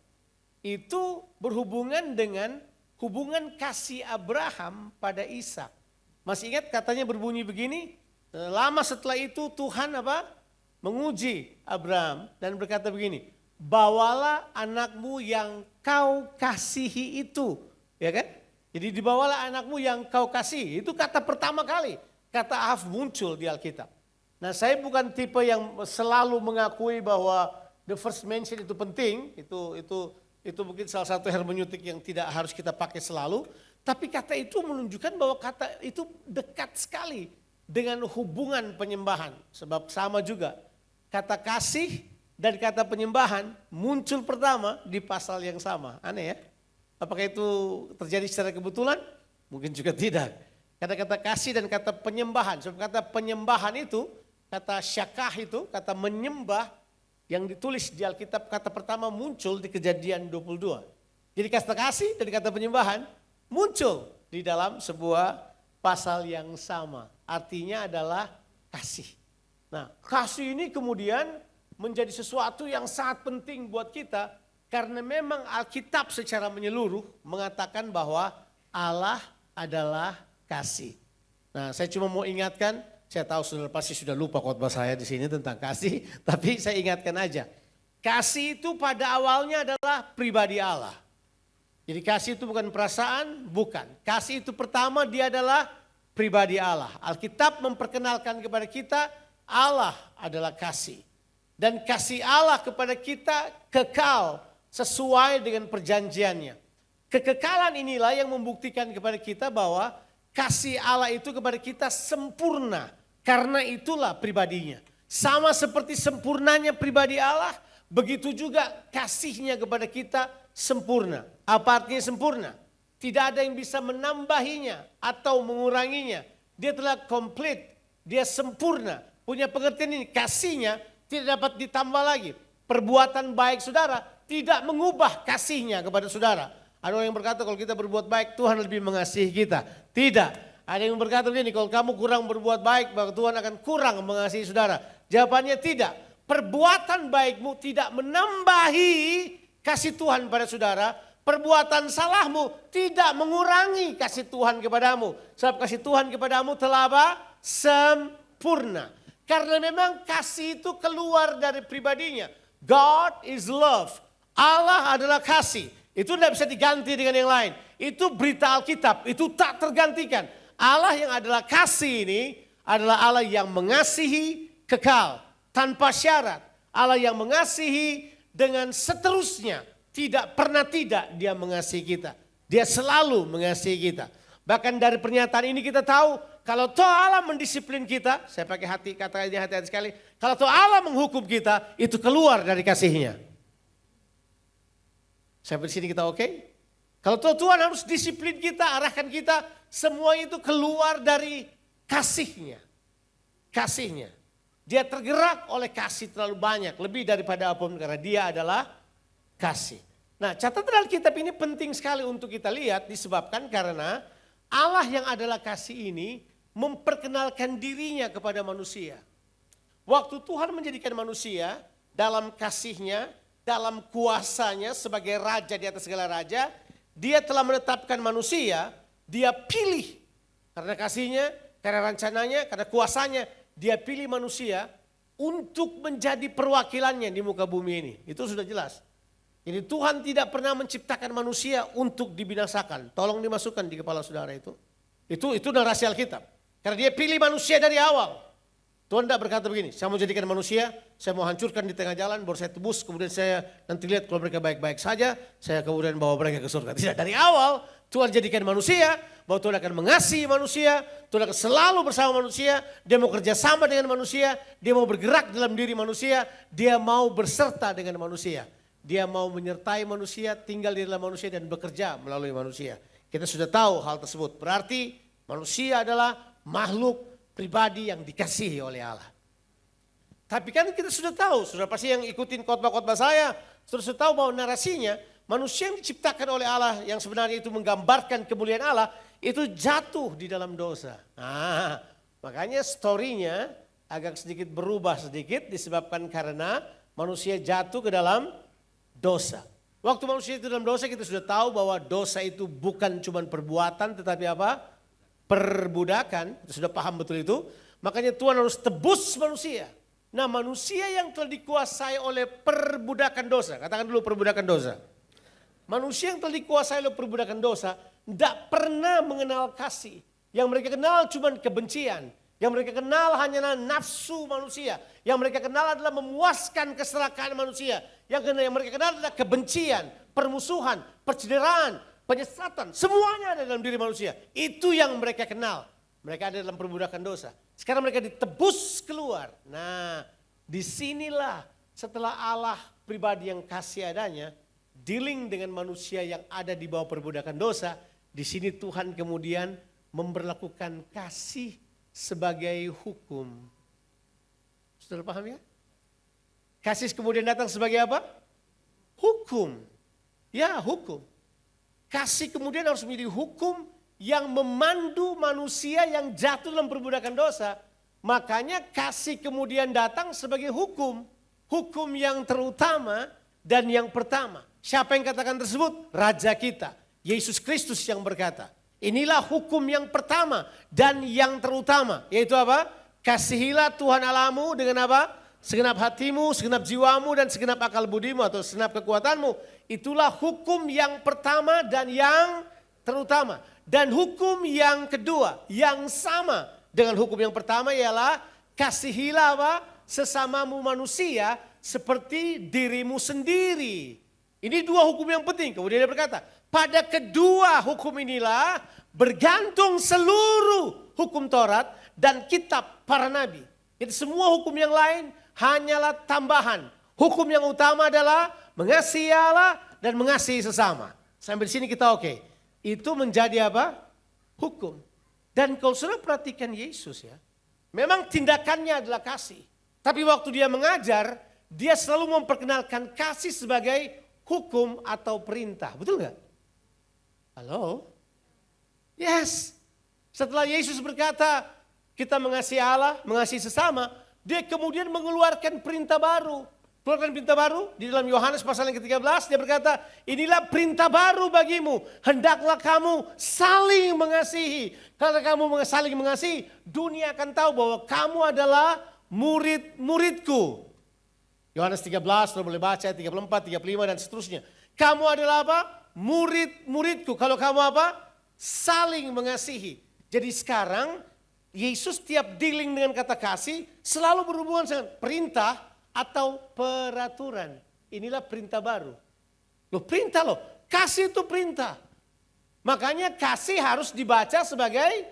Itu berhubungan dengan hubungan kasih Abraham pada Ishak. Masih ingat katanya berbunyi begini, lama setelah itu Tuhan apa? Menguji Abraham dan berkata begini, bawalah anakmu yang kau kasihi itu. Ya kan? Jadi dibawalah anakmu yang kau kasih. Itu kata pertama kali. Kata Ahaf muncul di Alkitab. Nah saya bukan tipe yang selalu mengakui bahwa the first mention itu penting. Itu mungkin salah satu hermeneutik yang tidak harus kita pakai selalu. Tapi kata itu menunjukkan bahwa kata itu dekat sekali dengan hubungan penyembahan. Sebab sama juga. Kata kasih dan kata penyembahan muncul pertama di pasal yang sama. Aneh ya? Apakah itu terjadi secara kebetulan? Mungkin juga tidak. Kata-kata kasih dan kata penyembahan. Sebab kata penyembahan itu, kata syakah itu, kata menyembah yang ditulis di Alkitab kata pertama muncul di Kejadian 22. Jadi kata kasih dan kata penyembahan muncul di dalam sebuah pasal yang sama. Artinya adalah kasih. Nah kasih ini kemudian menjadi sesuatu yang sangat penting buat kita. Karena memang Alkitab secara menyeluruh mengatakan bahwa Allah adalah kasih. Nah, saya cuma mau ingatkan, saya tahu saudara pasti sudah lupa khotbah saya di sini tentang kasih, tapi saya ingatkan aja. Kasih itu pada awalnya adalah pribadi Allah. Jadi kasih itu bukan perasaan, bukan. Kasih itu pertama dia adalah pribadi Allah. Alkitab memperkenalkan kepada kita Allah adalah kasih. Dan kasih Allah kepada kita kekal sesuai dengan perjanjiannya. Kekekalan inilah yang membuktikan kepada kita bahwa kasih Allah itu kepada kita sempurna. Karena itulah pribadinya. Sama seperti sempurnanya pribadi Allah, begitu juga kasihnya kepada kita sempurna. Apa artinya sempurna? Tidak ada yang bisa menambahinya atau menguranginya. Dia telah komplit, dia sempurna. Punya pengertian ini, kasihnya tidak dapat ditambah lagi. Perbuatan baik saudara tidak mengubah kasihnya kepada saudara. Ada orang yang berkata kalau kita berbuat baik Tuhan lebih mengasihi kita. Tidak. Ada yang berkata begini, kalau kamu kurang berbuat baik maka Tuhan akan kurang mengasihi saudara. Jawabannya tidak. Perbuatan baikmu tidak menambahi kasih Tuhan pada saudara. Perbuatan salahmu tidak mengurangi kasih Tuhan kepadamu. Sebab kasih Tuhan kepadamu telah apa? Sempurna. Karena memang kasih itu keluar dari pribadinya. God is love. Allah adalah kasih. Itu tidak bisa diganti dengan yang lain. Itu berita Alkitab. Itu tak tergantikan. Allah yang adalah kasih ini adalah Allah yang mengasihi kekal. Tanpa syarat. Allah yang mengasihi dengan seterusnya. Tidak pernah tidak dia mengasihi kita. Dia selalu mengasihi kita. Bahkan dari pernyataan ini kita tahu. Kalau toh Allah mendisiplin kita. Saya pakai hati, katanya hati-hati sekali. Kalau toh Allah menghukum kita. Itu keluar dari kasihnya. Sampai di sini kita oke? Kalau Tuhan harus disiplin kita, arahkan kita, semua itu keluar dari kasihnya. Kasihnya. Dia tergerak oleh kasih terlalu banyak, lebih daripada apapun karena dia adalah kasih. Nah, catatan Alkitab ini penting sekali untuk kita lihat disebabkan karena Allah yang adalah kasih ini memperkenalkan dirinya kepada manusia. Waktu Tuhan menjadikan manusia dalam kasihnya, dalam kuasanya sebagai raja di atas segala raja, dia telah menetapkan manusia, dia pilih. Karena kasihnya, karena rencananya, karena kuasanya, dia pilih manusia untuk menjadi perwakilannya di muka bumi ini. Itu sudah jelas. Jadi Tuhan tidak pernah menciptakan manusia untuk dibinasakan. Tolong dimasukkan di kepala saudara itu. Itu narasi Alkitab. Karena dia pilih manusia dari awal. Tuhan tidak berkata begini, saya mau jadikan manusia, saya mau hancurkan di tengah jalan, baru saya tebus, kemudian saya nanti lihat kalau mereka baik-baik saja, saya kemudian bawa mereka ke surga. Tidak, dari awal Tuhan jadikan manusia, bahwa Tuhan akan mengasihi manusia, Tuhan akan selalu bersama manusia, dia mau kerjasama dengan manusia, dia mau bergerak dalam diri manusia, dia mau berserta dengan manusia. Dia mau menyertai manusia, tinggal di dalam manusia dan bekerja melalui manusia. Kita sudah tahu hal tersebut, berarti manusia adalah makhluk pribadi yang dikasihi oleh Allah. Tapi kan kita sudah tahu, sudah pasti yang ikutin khotbah-khotbah saya, sudah tahu bahwa narasinya manusia yang diciptakan oleh Allah yang sebenarnya itu menggambarkan kemuliaan Allah, itu jatuh di dalam dosa. Nah, makanya story-nya agak sedikit berubah sedikit disebabkan karena manusia jatuh ke dalam dosa. Waktu manusia itu dalam dosa kita sudah tahu bahwa dosa itu bukan cuma perbuatan tetapi apa? Perbudakan, kita sudah paham betul itu. Makanya Tuhan harus tebus manusia. Nah manusia yang telah dikuasai oleh perbudakan dosa. Katakan dulu perbudakan dosa. manusia yang telah dikuasai oleh perbudakan dosa tidak pernah mengenal kasih. Yang mereka kenal cuma kebencian. Yang mereka kenal hanyalah nafsu manusia. Yang mereka kenal adalah memuaskan keserakaan manusia. Yang mereka kenal adalah kebencian, permusuhan, percederaan, penyesatan. Semuanya ada dalam diri manusia. Itu yang mereka kenal. Mereka ada dalam perbudakan dosa. Sekarang mereka ditebus keluar. Nah, disinilah setelah Allah pribadi yang kasih adanya, dealing dengan manusia yang ada di bawah perbudakan dosa, di sini Tuhan kemudian memberlakukan kasih sebagai hukum. Saudara paham ya? Kasih kemudian datang sebagai apa? Hukum. Ya, hukum. Kasih kemudian harus menjadi hukum yang memandu manusia yang jatuh dalam perbudakan dosa. Makanya kasih kemudian datang sebagai hukum. Hukum yang terutama dan yang pertama. Siapa yang katakan tersebut? Raja kita, Yesus Kristus yang berkata. Inilah hukum yang pertama dan yang terutama. Yaitu apa? Kasihilah Tuhan Allahmu dengan apa? Segenap hatimu, segenap jiwamu dan segenap akal budimu atau segenap kekuatanmu. Itulah hukum yang pertama dan yang terutama. Dan hukum yang kedua yang sama dengan hukum yang pertama ialah kasihilah apa? Sesamamu manusia seperti dirimu sendiri. Ini dua hukum yang penting. Kemudian dia berkata, pada kedua hukum inilah bergantung seluruh hukum Taurat dan kitab para nabi. Jadi semua hukum yang lain hanyalah tambahan. Hukum yang utama adalah mengasihi Allah dan mengasihi sesama. Sampai di sini kita oke. Itu menjadi apa? Hukum. Dan kalau saudara perhatikan Yesus ya, memang tindakannya adalah kasih. Tapi waktu dia mengajar, dia selalu memperkenalkan kasih sebagai hukum atau perintah. Betul nggak? Halo? Yes. Setelah Yesus berkata, kita mengasihi Allah, mengasihi sesama, dia kemudian mengeluarkan perintah baru. Keluarkan perintah baru di dalam Yohanes pasal yang ke-13 dia berkata, inilah perintah baru bagimu, hendaklah kamu saling mengasihi. Kalau kamu saling mengasihi, dunia akan tahu bahwa kamu adalah murid-muridku. Yohanes 13, lo boleh baca 34, 35 dan seterusnya. Kamu adalah apa? Murid-muridku. Kalau kamu apa? Saling mengasihi. Jadi sekarang Yesus tiap dealing dengan kata kasih selalu berhubungan dengan perintah atau peraturan. Inilah perintah baru. Loh perintah loh, kasih itu perintah. Makanya kasih harus dibaca sebagai,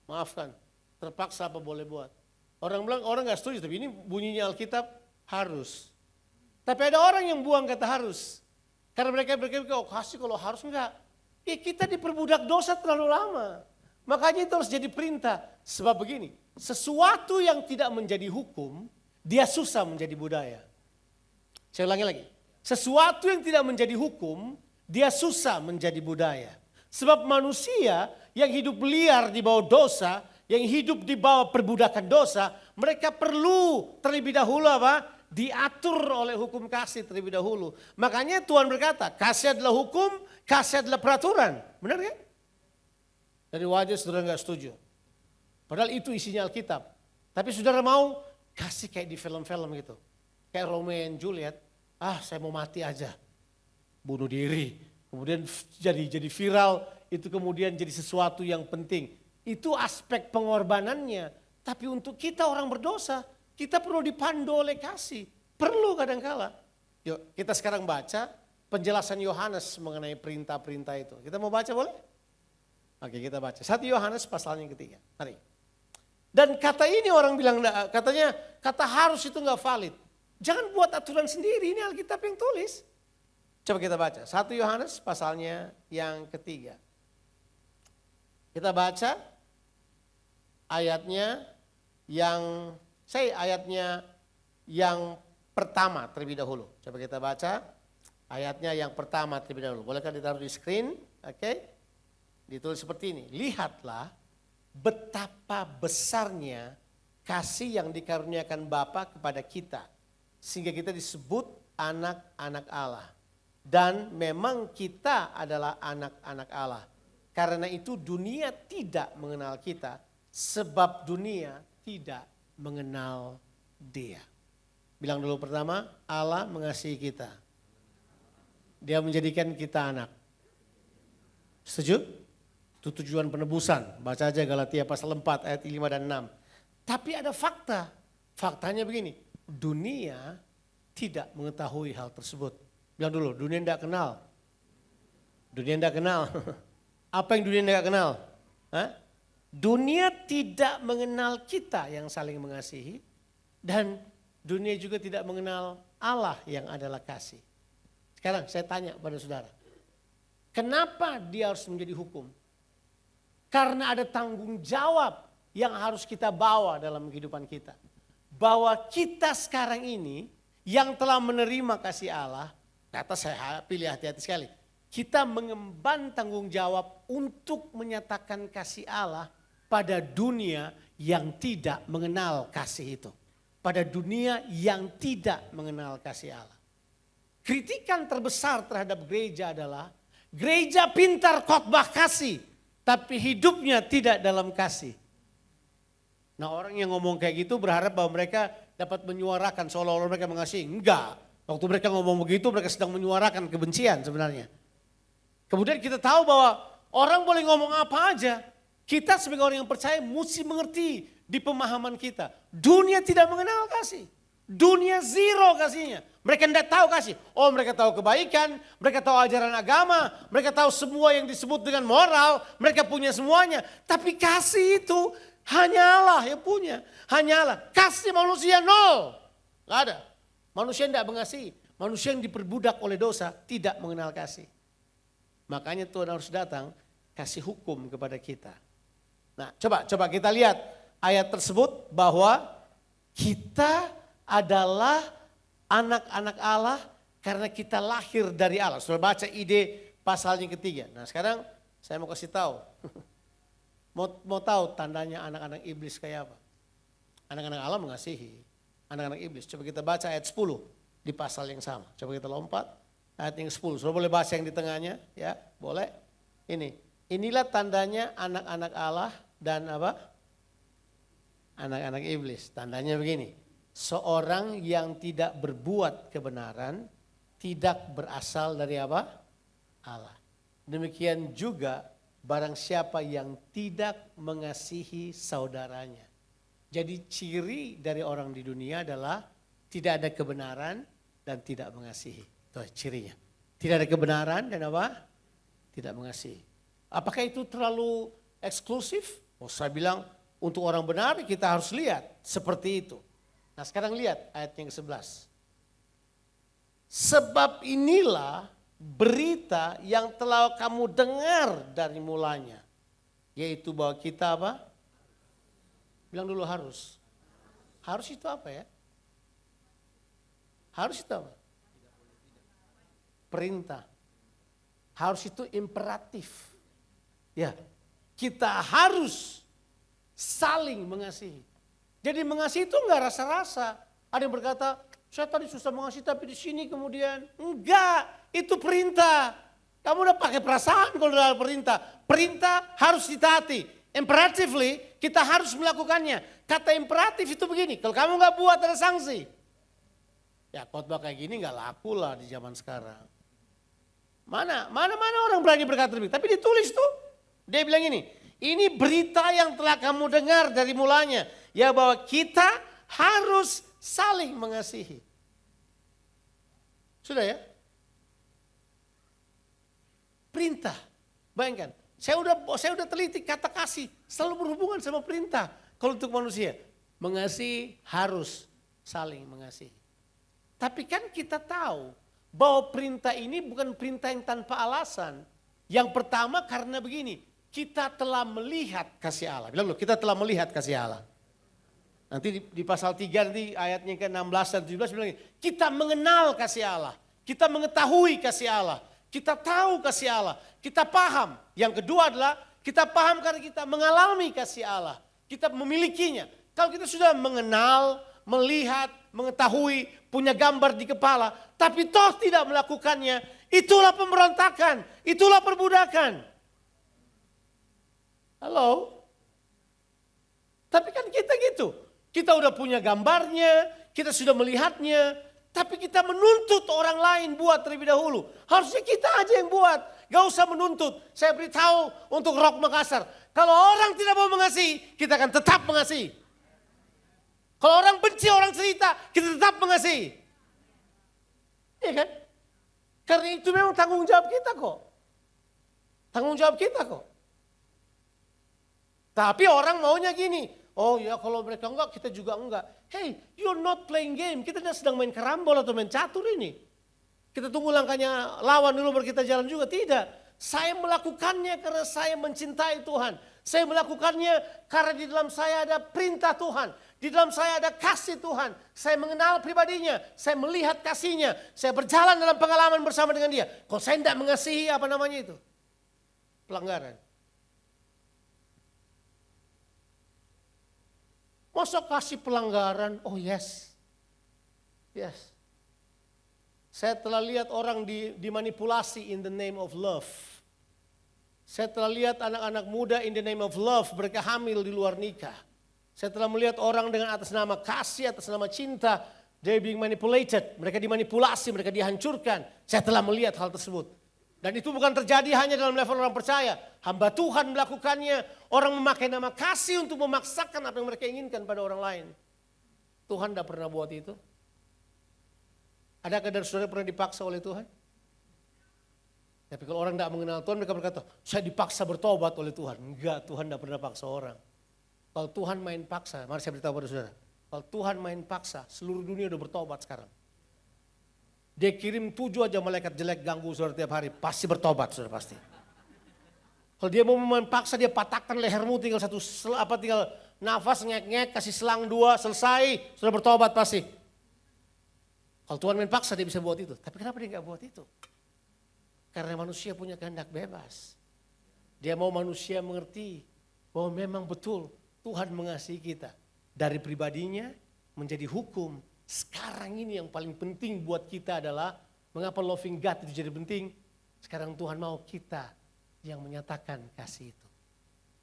maafkan, terpaksa apa boleh buat. Orang bilang orang gak setuju, tapi ini bunyinya Alkitab harus. Tapi ada orang yang buang kata harus. Karena mereka berpikir, oh kasih kalau harus enggak. Ya kita diperbudak dosa terlalu lama. Makanya itu harus jadi perintah. Sebab begini, sesuatu yang tidak menjadi hukum, dia susah menjadi budaya. Saya ulangi lagi. Sesuatu yang tidak menjadi hukum, dia susah menjadi budaya. Sebab manusia yang hidup liar di bawah dosa, yang hidup di bawah perbudakan dosa, mereka perlu terlebih dahulu apa? Diatur oleh hukum kasih terlebih dahulu. Makanya Tuhan berkata, kasih adalah hukum, kasih adalah peraturan. Benar kan? Dari wajah saudara nggak setuju. Padahal itu isinya Alkitab. Tapi saudara mau kasih kayak di film-film gitu. Kayak Romeo and Juliet, saya mau mati aja. Bunuh diri. Kemudian jadi viral, itu kemudian jadi sesuatu yang penting. Itu aspek pengorbanannya. Tapi untuk kita orang berdosa, kita perlu dipandu oleh kasih. Perlu kadangkala. Yuk kita sekarang baca penjelasan Yohanes mengenai perintah-perintah itu. Kita mau baca boleh? Oke kita baca. 1 Yohanes pasalnya yang ketiga. Mari. Dan kata ini orang bilang, katanya kata harus itu gak valid. Jangan buat aturan sendiri, ini Alkitab yang tulis. Coba kita baca. 1 Yohanes pasalnya yang ketiga. Kita baca ayatnya ayatnya yang pertama terlebih dahulu. Coba kita baca ayatnya yang pertama terlebih dahulu. Bolehkah ditaruh di screen? Oke. Ditulis seperti ini. Lihatlah betapa besarnya kasih yang dikaruniakan Bapa kepada kita. Sehingga kita disebut anak-anak Allah. Dan memang kita adalah anak-anak Allah. Karena itu dunia tidak mengenal kita. Sebab dunia tidak mengenal Dia. Bilang dulu pertama, Allah mengasihi kita. Dia menjadikan kita anak. Setuju? Itu tujuan penebusan. Baca aja Galatia pasal 4 ayat 5 dan 6. Tapi ada fakta. Faktanya begini. Dunia tidak mengetahui hal tersebut. Bilang dulu, dunia tidak kenal. Dunia tidak kenal. Apa yang dunia tidak kenal? Hah? Dunia tidak mengenal kita yang saling mengasihi. Dan dunia juga tidak mengenal Allah yang adalah kasih. Sekarang saya tanya pada saudara. Kenapa dia harus menjadi hukum? Karena ada tanggung jawab yang harus kita bawa dalam kehidupan kita. Bahwa kita sekarang ini yang telah menerima kasih Allah, kata saya pilih hati-hati sekali. Kita mengemban tanggung jawab untuk menyatakan kasih Allah pada dunia yang tidak mengenal kasih itu. Pada dunia yang tidak mengenal kasih Allah. Kritikan terbesar terhadap gereja adalah gereja pintar khotbah kasih, tapi hidupnya tidak dalam kasih. Nah, orang yang ngomong kayak gitu berharap bahwa mereka dapat menyuarakan seolah-olah mereka mengasihi. Enggak. Waktu mereka ngomong begitu mereka sedang menyuarakan kebencian sebenarnya. Kemudian kita tahu bahwa orang boleh ngomong apa aja. Kita sebagai orang yang percaya mesti mengerti di pemahaman kita. Dunia tidak mengenal kasih. Dunia zero kasihnya. Mereka tidak tahu kasih. Oh, mereka tahu kebaikan, mereka tahu ajaran agama, mereka tahu semua yang disebut dengan moral, mereka punya semuanya. Tapi kasih itu hanya Allah yang punya. Hanya Allah. Kasih manusia nol. Gak ada. Manusia tidak mengasihi. Manusia yang diperbudak oleh dosa tidak mengenal kasih. Makanya Tuhan harus datang kasih hukum kepada kita. Nah, coba kita lihat ayat tersebut bahwa kita adalah anak-anak Allah karena kita lahir dari Allah. Sudah baca ide pasalnya ketiga. Nah, sekarang saya mau kasih tahu. Mau tahu tandanya anak-anak iblis kayak apa? Anak-anak Allah mengasihi anak-anak iblis. Coba kita baca ayat 10 di pasal yang sama. Coba kita lompat ayat yang 10. Sudah boleh baca yang di tengahnya, ya? Boleh. Inilah tandanya anak-anak Allah dan apa? Anak-anak iblis. Tandanya begini. Seorang yang tidak berbuat kebenaran tidak berasal dari apa? Allah. Demikian juga barang siapa yang tidak mengasihi saudaranya. Jadi ciri dari orang di dunia adalah tidak ada kebenaran dan tidak mengasihi. Itu cirinya. Tidak ada kebenaran dan apa? Tidak mengasihi. Apakah itu terlalu eksklusif? Oh, saya bilang untuk orang benar kita harus lihat seperti itu. Nah, sekarang lihat ayat yang ke-11. Sebab inilah berita yang telah kamu dengar dari mulanya. Yaitu bahwa kita apa? Bilang dulu harus. Harus itu apa ya? Harus itu apa? Perintah. Harus itu imperatif. Ya, kita harus saling mengasihi. Jadi mengasihi itu enggak rasa-rasa. Ada yang berkata, saya tadi susah mengasihi tapi di sini kemudian. Enggak, itu perintah. Kamu udah pakai perasaan kalau dalam perintah. Perintah harus ditaati. Imperatively kita harus melakukannya. Kata imperatif itu begini, kalau kamu enggak buat ada sanksi. Ya khotbah kayak gini enggak laku lah di zaman sekarang. Mana orang berani berkata lebih. Tapi ditulis tuh, dia bilang ini berita yang telah kamu dengar dari mulanya. Ya bahwa kita harus saling mengasihi. Sudah ya? Perintah. Bayangkan, saya udah teliti kata kasih selalu berhubungan sama perintah. Kalau untuk manusia, mengasihi harus saling mengasihi. Tapi kan kita tahu bahwa perintah ini bukan perintah yang tanpa alasan. Yang pertama karena begini, kita telah melihat kasih Allah. Bilang loh, kita telah melihat kasih Allah. Nanti di pasal 3 nanti ayatnya ke-16 dan 17 bilang kita mengenal kasih Allah. Kita mengetahui kasih Allah. Kita tahu kasih Allah. Kita paham. Yang kedua adalah kita paham karena kita mengalami kasih Allah. Kita memilikinya. Kalau kita sudah mengenal, melihat, mengetahui, punya gambar di kepala. Tapi toh tidak melakukannya. Itulah pemberontakan. Itulah perbudakan. Halo? Tapi kan kita gitu. Kita udah punya gambarnya, kita sudah melihatnya, Tapi kita menuntut orang lain buat terlebih dahulu. Harusnya kita aja yang buat. Gak usah menuntut. Saya beritahu untuk Rock Makassar. Kalau orang tidak mau mengasihi, kita akan tetap mengasihi. Kalau orang benci, orang cerita, kita tetap mengasihi. Iya kan? Karena itu memang tanggung jawab kita kok. Tanggung jawab kita kok. Tapi orang maunya gini. Oh ya kalau mereka enggak, kita juga enggak. Hey, you're not playing game. Kita tidak sedang main karambol atau main catur ini. Kita tunggu langkahnya lawan dulu baru kita jalan juga. Tidak. Saya melakukannya karena saya mencintai Tuhan. Saya melakukannya karena di dalam saya ada perintah Tuhan. Di dalam saya ada kasih Tuhan. Saya mengenal pribadinya. Saya melihat kasihnya. Saya berjalan dalam pengalaman bersama dengan dia. Kalau saya tidak mengasihi apa namanya itu? Pelanggaran. Masa kasih pelanggaran? Oh yes. Yes. Saya telah lihat orang dimanipulasi in the name of love. Saya telah lihat anak-anak muda in the name of love mereka hamil di luar nikah. Saya telah melihat orang dengan atas nama kasih, atas nama cinta, they being manipulated. Mereka dimanipulasi, mereka dihancurkan. Saya telah melihat hal tersebut. Dan itu bukan terjadi hanya dalam level orang percaya. Hamba Tuhan melakukannya, orang memakai nama kasih untuk memaksakan apa yang mereka inginkan pada orang lain. Tuhan tidak pernah buat itu. Adakah dari saudara pernah dipaksa oleh Tuhan? Tapi kalau orang tidak mengenal Tuhan, mereka berkata, saya dipaksa bertobat oleh Tuhan. Enggak, Tuhan tidak pernah paksa orang. Kalau Tuhan main paksa, mari saya beritahu pada saudara. Kalau Tuhan main paksa, seluruh dunia udah bertobat sekarang. Dia kirim 7 aja malaikat jelek ganggu saudara tiap hari, pasti bertobat saudara pasti. Kalau dia mau main paksa, dia patahkan lehermu tinggal tinggal nafas ngek-ngek, kasih selang 2, selesai, sudah bertobat pasti. Kalau Tuhan main paksa dia bisa buat itu, tapi kenapa dia nggak buat itu? Karena manusia punya kehendak bebas. Dia mau manusia mengerti bahwa memang betul Tuhan mengasihi kita. Dari pribadinya menjadi hukum. Sekarang ini yang paling penting buat kita adalah mengapa loving God itu jadi penting. Sekarang Tuhan mau kita yang menyatakan kasih itu.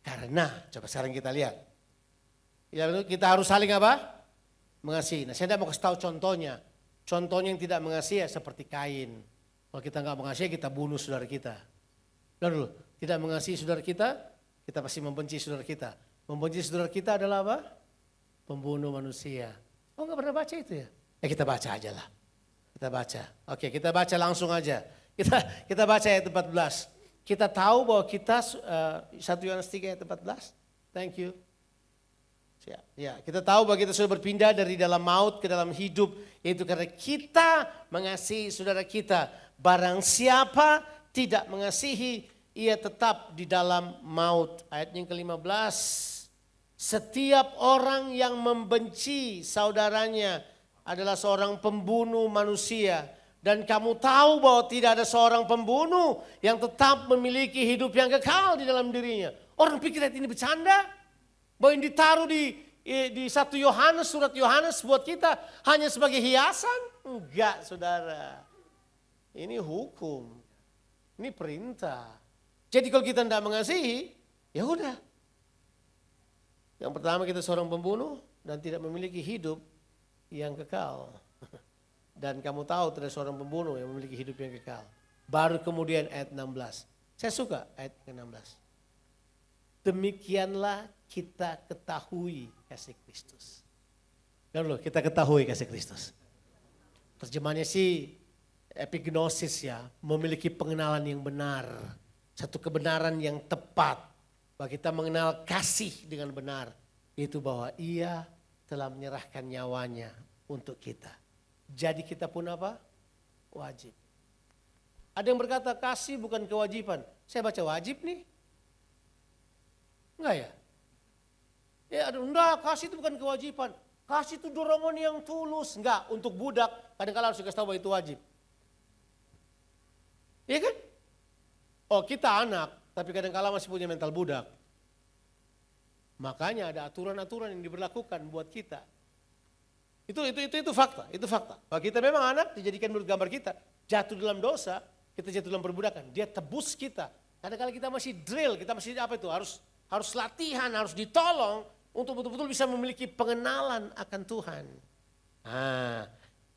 Karena, coba sekarang kita lihat. Ya, kita harus saling apa? Mengasihi. Nah saya tidak mau kasih tahu contohnya. Contohnya yang tidak mengasihi ya seperti Kain. Kalau kita nggak mengasihi kita bunuh saudara kita. Lalu tidak mengasihi saudara kita pasti membenci saudara kita. Membenci saudara kita adalah apa? Pembunuh manusia. Oh nggak pernah baca itu ya? Ya kita baca aja lah. Kita baca. Oke kita baca langsung aja. Kita baca ayat 14. Kita tahu bahwa kita 1 Yohanes 3 ayat 14. Thank you. Ya, kita tahu bahwa kita sudah berpindah dari dalam maut ke dalam hidup. Yaitu karena kita mengasihi saudara kita. Barang siapa tidak mengasihi, ia tetap di dalam maut. Ayat yang ke-15. Setiap orang yang membenci saudaranya adalah seorang pembunuh manusia. Dan kamu tahu bahwa tidak ada seorang pembunuh yang tetap memiliki hidup yang kekal di dalam dirinya. Orang pikir ayat ini bercanda. Bahwa yang ditaruh di 1 Yohanes, surat Yohanes buat kita hanya sebagai hiasan. Enggak saudara. Ini hukum. Ini perintah. Jadi kalau kita tidak mengasihi, ya udah. Yang pertama kita seorang pembunuh dan tidak memiliki hidup yang kekal. Dan kamu tahu tidak seorang pembunuh yang memiliki hidup yang kekal. Baru kemudian ayat 16. Saya suka ayat ke-16. Demikianlah kita ketahui kasih Kristus. Lalu kita ketahui kasih Kristus. Terjemahannya sih epignosis ya, memiliki pengenalan yang benar. Satu kebenaran yang tepat. Bahwa kita mengenal kasih dengan benar. Yaitu bahwa ia telah menyerahkan nyawanya untuk kita. Jadi kita pun apa? Wajib. Ada yang berkata kasih bukan kewajiban. Saya baca wajib nih. Enggak ya? Ya enggak, kasih itu bukan kewajiban. Kasih itu dorongan yang tulus. Enggak, untuk budak kadang-kadang harus dikasih tahu bahwa itu wajib. Iya kan? Oh kita anak, tapi kadang-kadang masih punya mental budak. Makanya ada aturan-aturan yang diberlakukan buat kita. Itu fakta, itu fakta. Bahwa kita memang anak dijadikan menurut gambar kita. Jatuh dalam dosa, kita jatuh dalam perbudakan. Dia tebus kita. Kadang-kadang kita masih drill, kita masih apa itu, harus latihan, harus ditolong untuk betul-betul bisa memiliki pengenalan akan Tuhan. Nah,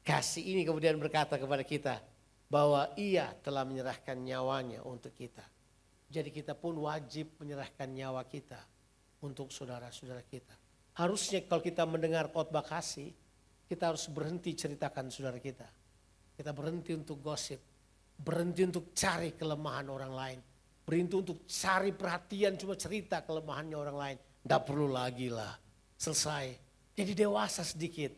kasih ini kemudian berkata kepada kita bahwa ia telah menyerahkan nyawanya untuk kita. Jadi kita pun wajib menyerahkan nyawa kita untuk saudara-saudara kita. Harusnya kalau kita mendengar khotbah kasih, kita harus berhenti ceritakan saudara kita. Kita berhenti untuk gosip, berhenti untuk cari kelemahan orang lain, berhenti untuk cari perhatian cuma cerita kelemahannya orang lain. Tidak perlu lagi lah, selesai. Jadi dewasa sedikit.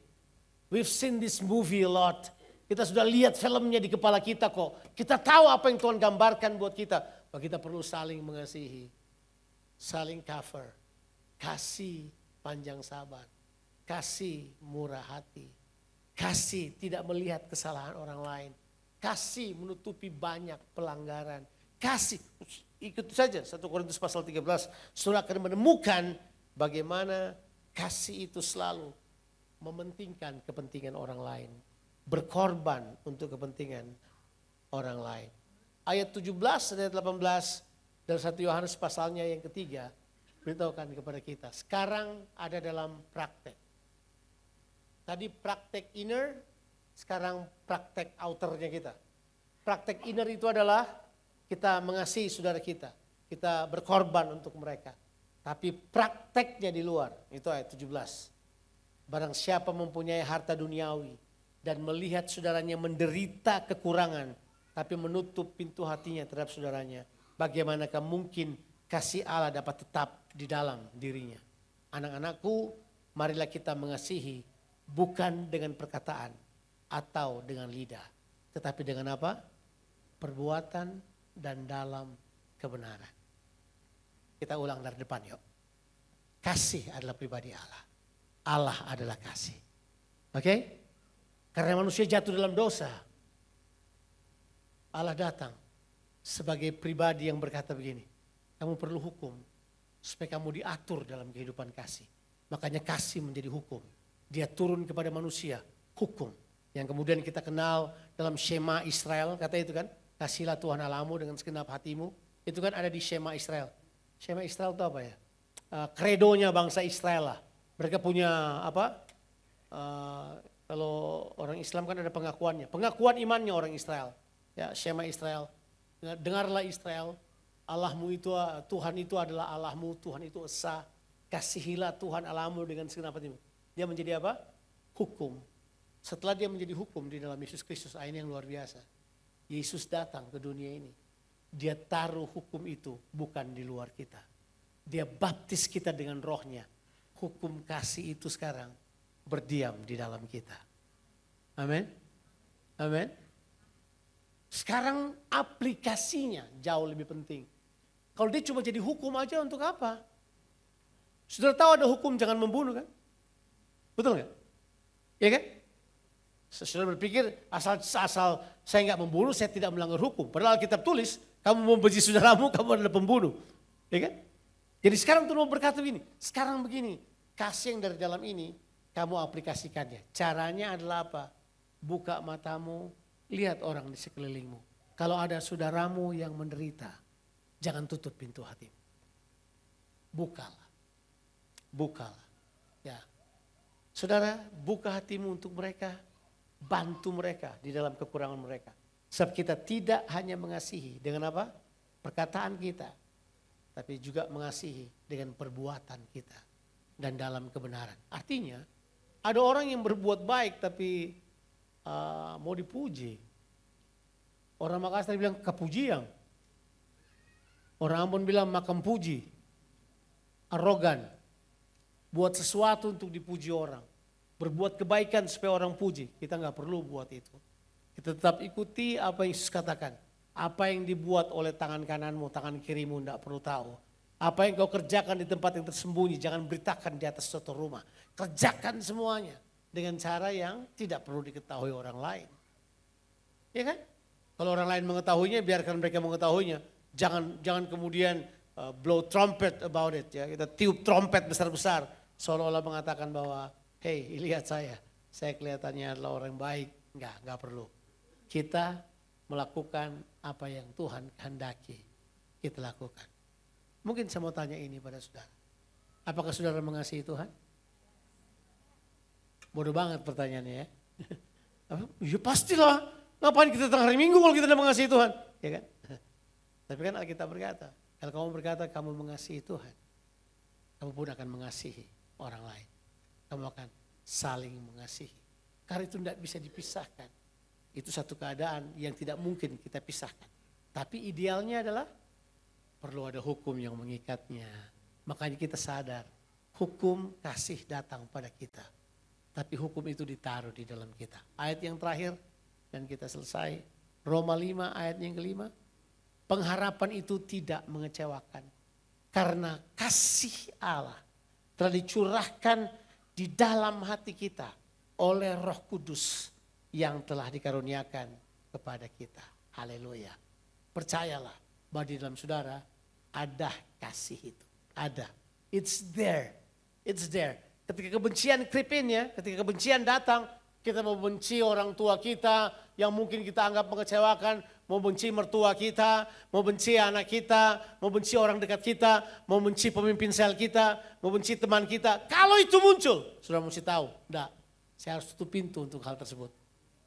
We've seen this movie a lot. Kita sudah lihat filmnya di kepala kita kok. Kita tahu apa yang Tuhan gambarkan buat kita. Bahwa kita perlu saling mengasihi, saling cover, kasih panjang sabar, kasih murah hati, kasih tidak melihat kesalahan orang lain, kasih menutupi banyak pelanggaran, kasih. Ikut saja 1 Korintus pasal 13, saudara akan menemukan bagaimana kasih itu selalu mementingkan kepentingan orang lain. Berkorban untuk kepentingan orang lain. Ayat 17 dan ayat 18 dari 1 Yohanes pasalnya yang ketiga beritahukan kepada kita. Sekarang ada dalam praktek. Tadi praktek inner, sekarang praktek outernya kita. Praktek inner itu adalah kita mengasihi saudara kita. Kita berkorban untuk mereka. Tapi prakteknya di luar, itu ayat 17. Barang siapa mempunyai harta duniawi dan melihat saudaranya menderita kekurangan, tapi menutup pintu hatinya terhadap saudaranya, bagaimanakah mungkin kasih Allah dapat tetap di dalam dirinya? Anak-anakku, marilah kita mengasihi bukan dengan perkataan atau dengan lidah, tetapi dengan apa? Perbuatan dan dalam kebenaran. Kita ulang dari depan yuk. Kasih adalah pribadi Allah. Allah adalah kasih. Oke? Karena manusia jatuh dalam dosa, Allah datang sebagai pribadi yang berkata begini, kamu perlu hukum supaya kamu diatur dalam kehidupan kasih. Makanya kasih menjadi hukum. Dia turun kepada manusia, hukum. Yang kemudian kita kenal dalam Shema Israel, kata itu kan, kasihlah Tuhan Allahmu dengan segenap hatimu. Itu kan ada di Shema Israel. Shema Israel itu apa ya? Kredonya bangsa Israel lah. Mereka punya apa? Kalau orang Islam kan ada pengakuannya. Pengakuan imannya orang Israel. Ya, Shema Israel. Dengarlah Israel. Allahmu itu, Tuhan itu adalah Allahmu. Tuhan itu esa. Kasihilah Tuhan Allahmu dengan segenap hatimu. Dia menjadi apa? Hukum. Setelah dia menjadi hukum di dalam Yesus Kristus. Ini yang luar biasa. Yesus datang ke dunia ini. Dia taruh hukum itu bukan di luar kita. Dia baptis kita dengan rohnya. Hukum kasih itu sekarang berdiam di dalam kita. Amin. Amin. Sekarang aplikasinya jauh lebih penting. Kalau dia cuma jadi hukum aja untuk apa? Sudah tahu ada hukum jangan membunuh kan? Betul nggak? Iya kan? Sudah berpikir asal saya nggak membunuh, saya tidak melanggar hukum. Padahal kitab tulis, kamu membenci saudaramu, kamu adalah pembunuh. Iya kan? Jadi sekarang Tuhan mau berkata begini, sekarang begini, kasih yang dari dalam ini, kamu aplikasikannya. Caranya adalah apa? Buka matamu, lihat orang di sekelilingmu. Kalau ada saudaramu yang menderita, jangan tutup pintu hatimu. Bukalah. Bukalah. Ya. Saudara, buka hatimu untuk mereka, bantu mereka di dalam kekurangan mereka. Sebab kita tidak hanya mengasihi dengan apa? Perkataan kita, tapi juga mengasihi dengan perbuatan kita dan dalam kebenaran. Artinya, ada orang yang berbuat baik tapi mau dipuji. Orang Makassar bilang kepujian. Orang Ambon bilang makam puji. Arogan. Buat sesuatu untuk dipuji orang. Berbuat kebaikan supaya orang puji. Kita nggak perlu buat itu. Kita tetap ikuti apa yang Yesus katakan. Apa yang dibuat oleh tangan kananmu, tangan kirimu tidak perlu tahu. Apa yang kau kerjakan di tempat yang tersembunyi, jangan beritakan di atas suatu rumah. Kerjakan semuanya dengan cara yang tidak perlu diketahui orang lain. Ya kan? Kalau orang lain mengetahuinya, biarkan mereka mengetahuinya. Jangan kemudian blow trumpet about it. Ya. Kita tiup trompet besar-besar. Seolah-olah mengatakan bahwa, hey lihat saya kelihatannya adalah orang baik. Enggak perlu. Kita melakukan apa yang Tuhan kehendaki kita lakukan. Mungkin saya mau tanya ini pada saudara. Apakah saudara mengasihi Tuhan? Bodoh banget pertanyaannya ya. Ya pastilah, ngapain kita datang hari Minggu kalau kita tidak mengasihi Tuhan? Ya kan? Tapi kan Alkitab berkata, kalau kamu berkata kamu mengasihi Tuhan, kamu pun akan mengasihi orang lain. Kamu akan saling mengasihi. Karena itu tidak bisa dipisahkan. Itu satu keadaan yang tidak mungkin kita pisahkan. Tapi idealnya adalah perlu ada hukum yang mengikatnya. Makanya kita sadar, hukum kasih datang pada kita. Tapi hukum itu ditaruh di dalam kita. Ayat yang terakhir dan kita selesai. Roma 5 ayat yang kelima. Pengharapan itu tidak mengecewakan. Karena kasih Allah telah dicurahkan di dalam hati kita oleh Roh Kudus yang telah dikaruniakan kepada kita. Haleluya. Percayalah bahwa di dalam saudara ada kasih itu. Ada. It's there. It's there. Ketika kebencian creep in ya, ketika kebencian datang, kita mau benci orang tua kita yang mungkin kita anggap mengecewakan, mau benci mertua kita, mau benci anak kita, mau benci orang dekat kita, mau benci pemimpin sel kita, mau benci teman kita. Kalau itu muncul, sudah mesti tahu, enggak, saya harus tutup pintu untuk hal tersebut.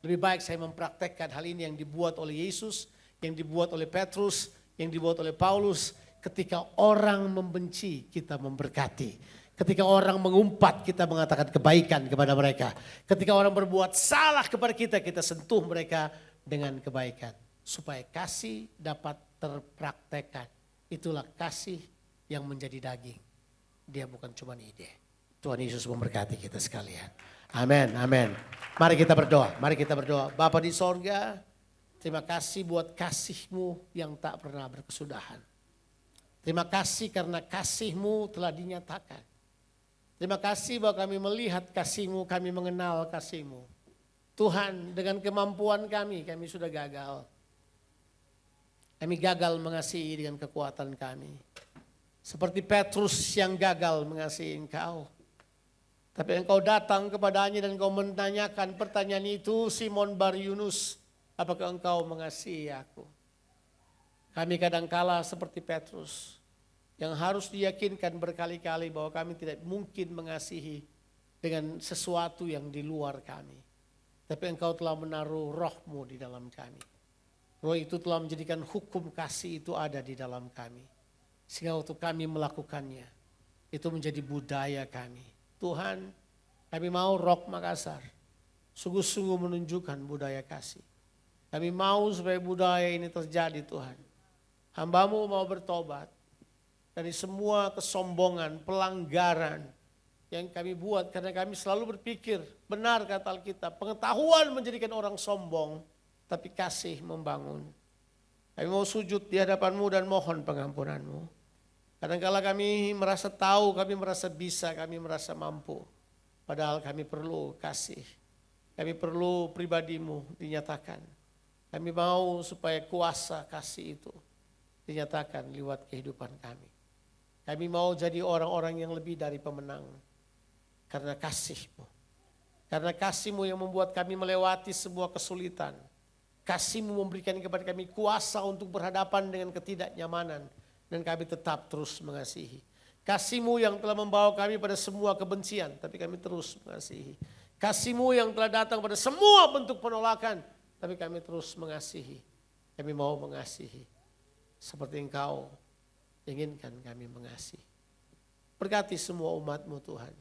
Lebih baik saya mempraktekkan hal ini yang dibuat oleh Yesus, yang dibuat oleh Petrus, yang dibuat oleh Paulus. Ketika orang membenci, kita memberkati. Ketika orang mengumpat, kita mengatakan kebaikan kepada mereka. Ketika orang berbuat salah kepada kita, kita sentuh mereka dengan kebaikan. Supaya kasih dapat terpraktekkan. Itulah kasih yang menjadi daging. Dia bukan cuma ide. Tuhan Yesus memberkati kita sekalian. Amin, amin. Mari kita berdoa, mari kita berdoa. Bapa di sorga, terima kasih buat kasih-Mu yang tak pernah berkesudahan. Terima kasih karena kasih-Mu telah dinyatakan. Terima kasih bahwa kami melihat kasih-Mu, kami mengenal kasih-Mu. Tuhan, dengan kemampuan kami sudah gagal. Kami gagal mengasihi dengan kekuatan kami. Seperti Petrus yang gagal mengasihi Engkau. Tapi Engkau datang kepadanya dan Engkau menanyakan pertanyaan itu, Simon Bar Yunus, apakah Engkau mengasihi aku? Kami kadangkala seperti Petrus, yang harus diyakinkan berkali-kali bahwa kami tidak mungkin mengasihi dengan sesuatu yang di luar kami. Tapi Engkau telah menaruh Roh-Mu di dalam kami. Roh itu telah menjadikan hukum kasih itu ada di dalam kami. Sehingga waktu kami melakukannya, itu menjadi budaya kami. Tuhan, kami mau Rock Makassar sungguh-sungguh menunjukkan budaya kasih. Kami mau supaya budaya ini terjadi Tuhan. Hamba-Mu mau bertobat dari semua kesombongan, pelanggaran yang kami buat karena kami selalu berpikir, benar kata Alkitab, pengetahuan menjadikan orang sombong, tapi kasih membangun. Kami mau sujud di hadapan-Mu dan mohon pengampunan-Mu. Kadang-kala kami merasa tahu, kami merasa bisa, kami merasa mampu. Padahal kami perlu kasih. Kami perlu pribadi-Mu dinyatakan. Kami mau supaya kuasa kasih itu dinyatakan lewat kehidupan kami. Kami mau jadi orang-orang yang lebih dari pemenang. Karena kasih-Mu. Karena kasih-Mu yang membuat kami melewati sebuah kesulitan. Kasih-Mu memberikan kepada kami kuasa untuk berhadapan dengan ketidaknyamanan. Dan kami tetap terus mengasihi. Kasih-Mu yang telah membawa kami pada semua kebencian, tapi kami terus mengasihi. Kasih-Mu yang telah datang pada semua bentuk penolakan, tapi kami terus mengasihi. Kami mau mengasihi. Seperti Engkau inginkan kami mengasihi. Berkati semua umat-Mu Tuhan.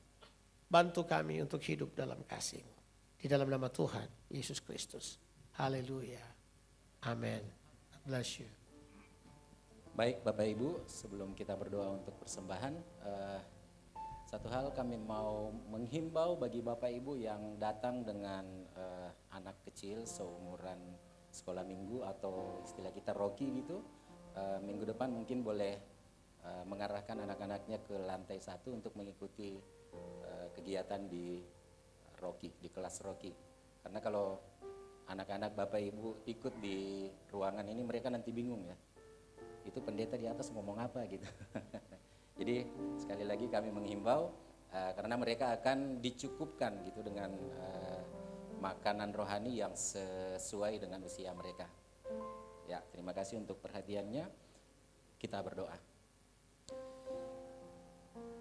Bantu kami untuk hidup dalam kasih-Mu. Di dalam nama Tuhan, Yesus Kristus. Haleluya. Amin. God bless you. Baik Bapak Ibu, sebelum kita berdoa untuk persembahan, satu hal kami mau menghimbau bagi Bapak Ibu yang datang dengan anak kecil seumuran sekolah minggu atau istilah kita Rocky gitu, minggu depan mungkin boleh mengarahkan anak-anaknya ke lantai 1 untuk mengikuti kegiatan di Rocky, di kelas Rocky. Karena kalau anak-anak Bapak Ibu ikut di ruangan ini mereka nanti bingung ya. Itu pendeta di atas ngomong apa gitu. Jadi sekali lagi kami menghimbau karena mereka akan dicukupkan gitu dengan makanan rohani yang sesuai dengan usia mereka. Ya, terima kasih untuk perhatiannya. Kita berdoa.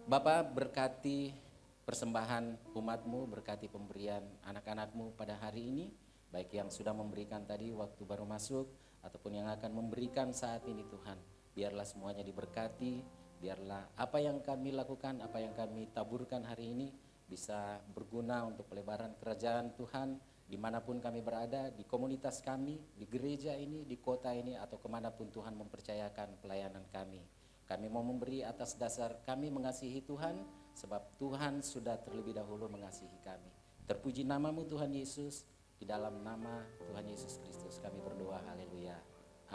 Bapa, berkati persembahan umat-Mu, berkati pemberian anak-anak-Mu pada hari ini. baik yang sudah memberikan tadi waktu baru masuk ataupun yang akan memberikan saat ini Tuhan. Biarlah semuanya diberkati, biarlah apa yang kami lakukan, apa yang kami taburkan hari ini bisa berguna untuk pelebaran kerajaan Tuhan dimanapun kami berada, di komunitas kami, di gereja ini, di kota ini, atau kemanapun Tuhan mempercayakan pelayanan kami. Kami mau memberi atas dasar kami mengasihi Tuhan, sebab Tuhan sudah terlebih dahulu mengasihi kami. Terpuji namamu Tuhan Yesus, di dalam nama Tuhan Yesus Kristus kami berdoa, haleluya,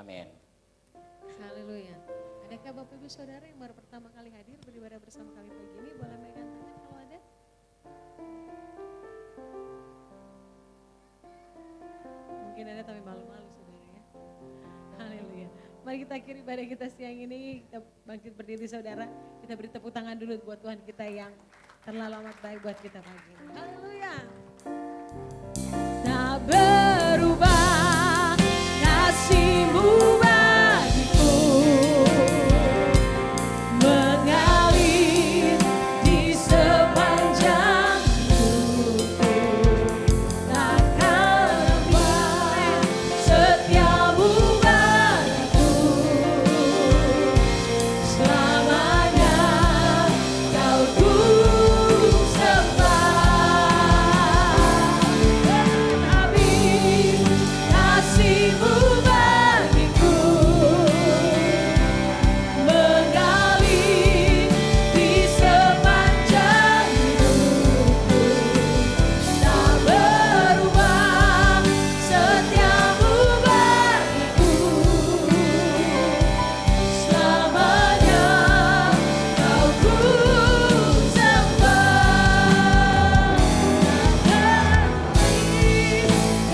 amin. Haleluya. Adakah Bapak Ibu Saudara yang baru pertama kali hadir beribadah bersama kami pagi ini? Boleh megang tangan kalau ada. Mungkin ada tapi malu-malu saudara ya. Haleluya. Mari kita akhiri ibadah kita siang ini. Kita bangkit berdiri saudara. Kita beri tepuk tangan dulu buat Tuhan kita yang terlalu amat baik buat kita pagi ini. Haleluya. Tak berubah kasih-Mu bagiku, mengalir di sepanjang hidupku. Takkan lepas setia-Mu bagiku, selamanya Kau ku sembah. Habis kasih-Mu bagiku, mengalir di sepanjang hidupku. Tak berubah setia-Mu bagiku, selamanya Kau ku sembah.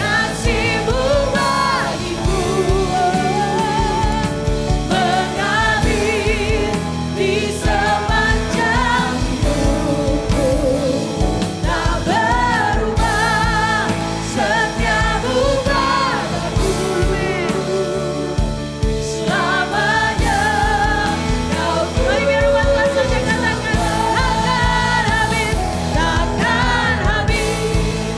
Kasih-Mu bagiku, mengalir di sepanjang hidupku. Tak berubah setia-Mu padaku, selamanya Kau ku. Mari biar umat saja katakan, takkan habis, takkan habis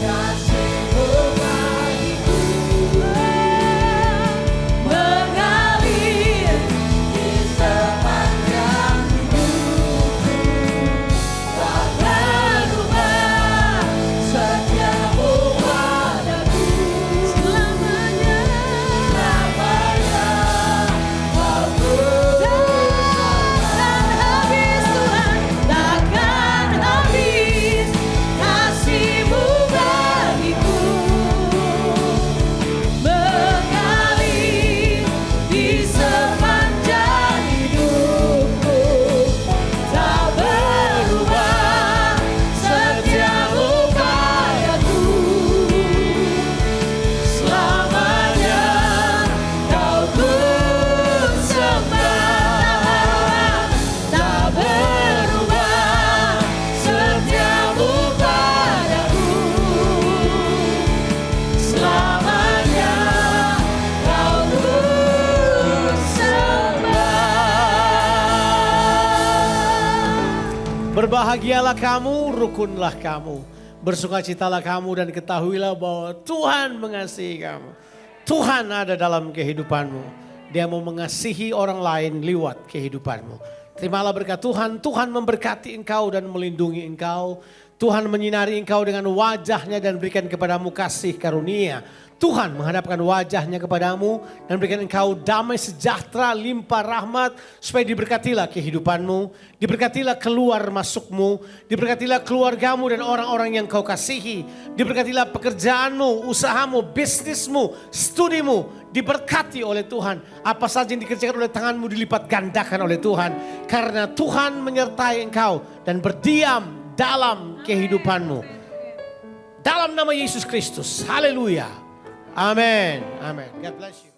kasih-Mu bagiku, mengalir di sepanjang hidupku. Tak berubah setia-Mu padaku, selamanya, selamanya Kau ku. Takkan habis Tuhan, takkan habis kasih-Mu bagiku, mengalir di sepanjang hidupku. Tak berubah setia-Mu padaku, selamanya Kau ku sembah. Tak berubah setia-Mu padaku, selamanya Kau ku sembah. Berbahagialah kamu, rukunlah kamu. Bersukacitalah kamu dan ketahuilah bahwa Tuhan mengasihi kamu. Tuhan ada dalam kehidupanmu. Dia mau mengasihi orang lain lewat kehidupanmu. Terimalah berkat Tuhan. Tuhan memberkati engkau dan melindungi engkau. Tuhan menyinari engkau dengan wajahnya dan berikan kepadamu kasih karunia. Tuhan menghadapkan wajahnya kepadamu dan berikan engkau damai sejahtera, limpah rahmat, supaya diberkatilah kehidupanmu, diberkatilah keluar masukmu, diberkatilah keluargamu dan orang-orang yang kau kasihi, diberkatilah pekerjaanmu, usahamu, bisnismu, studimu, diberkati oleh Tuhan. Apa saja yang dikerjakan oleh tanganmu dilipat gandakan oleh Tuhan, karena Tuhan menyertai engkau dan berdiam dalam kehidupanmu. Dalam nama Yesus Kristus, haleluya. Amin. Amin. God bless you.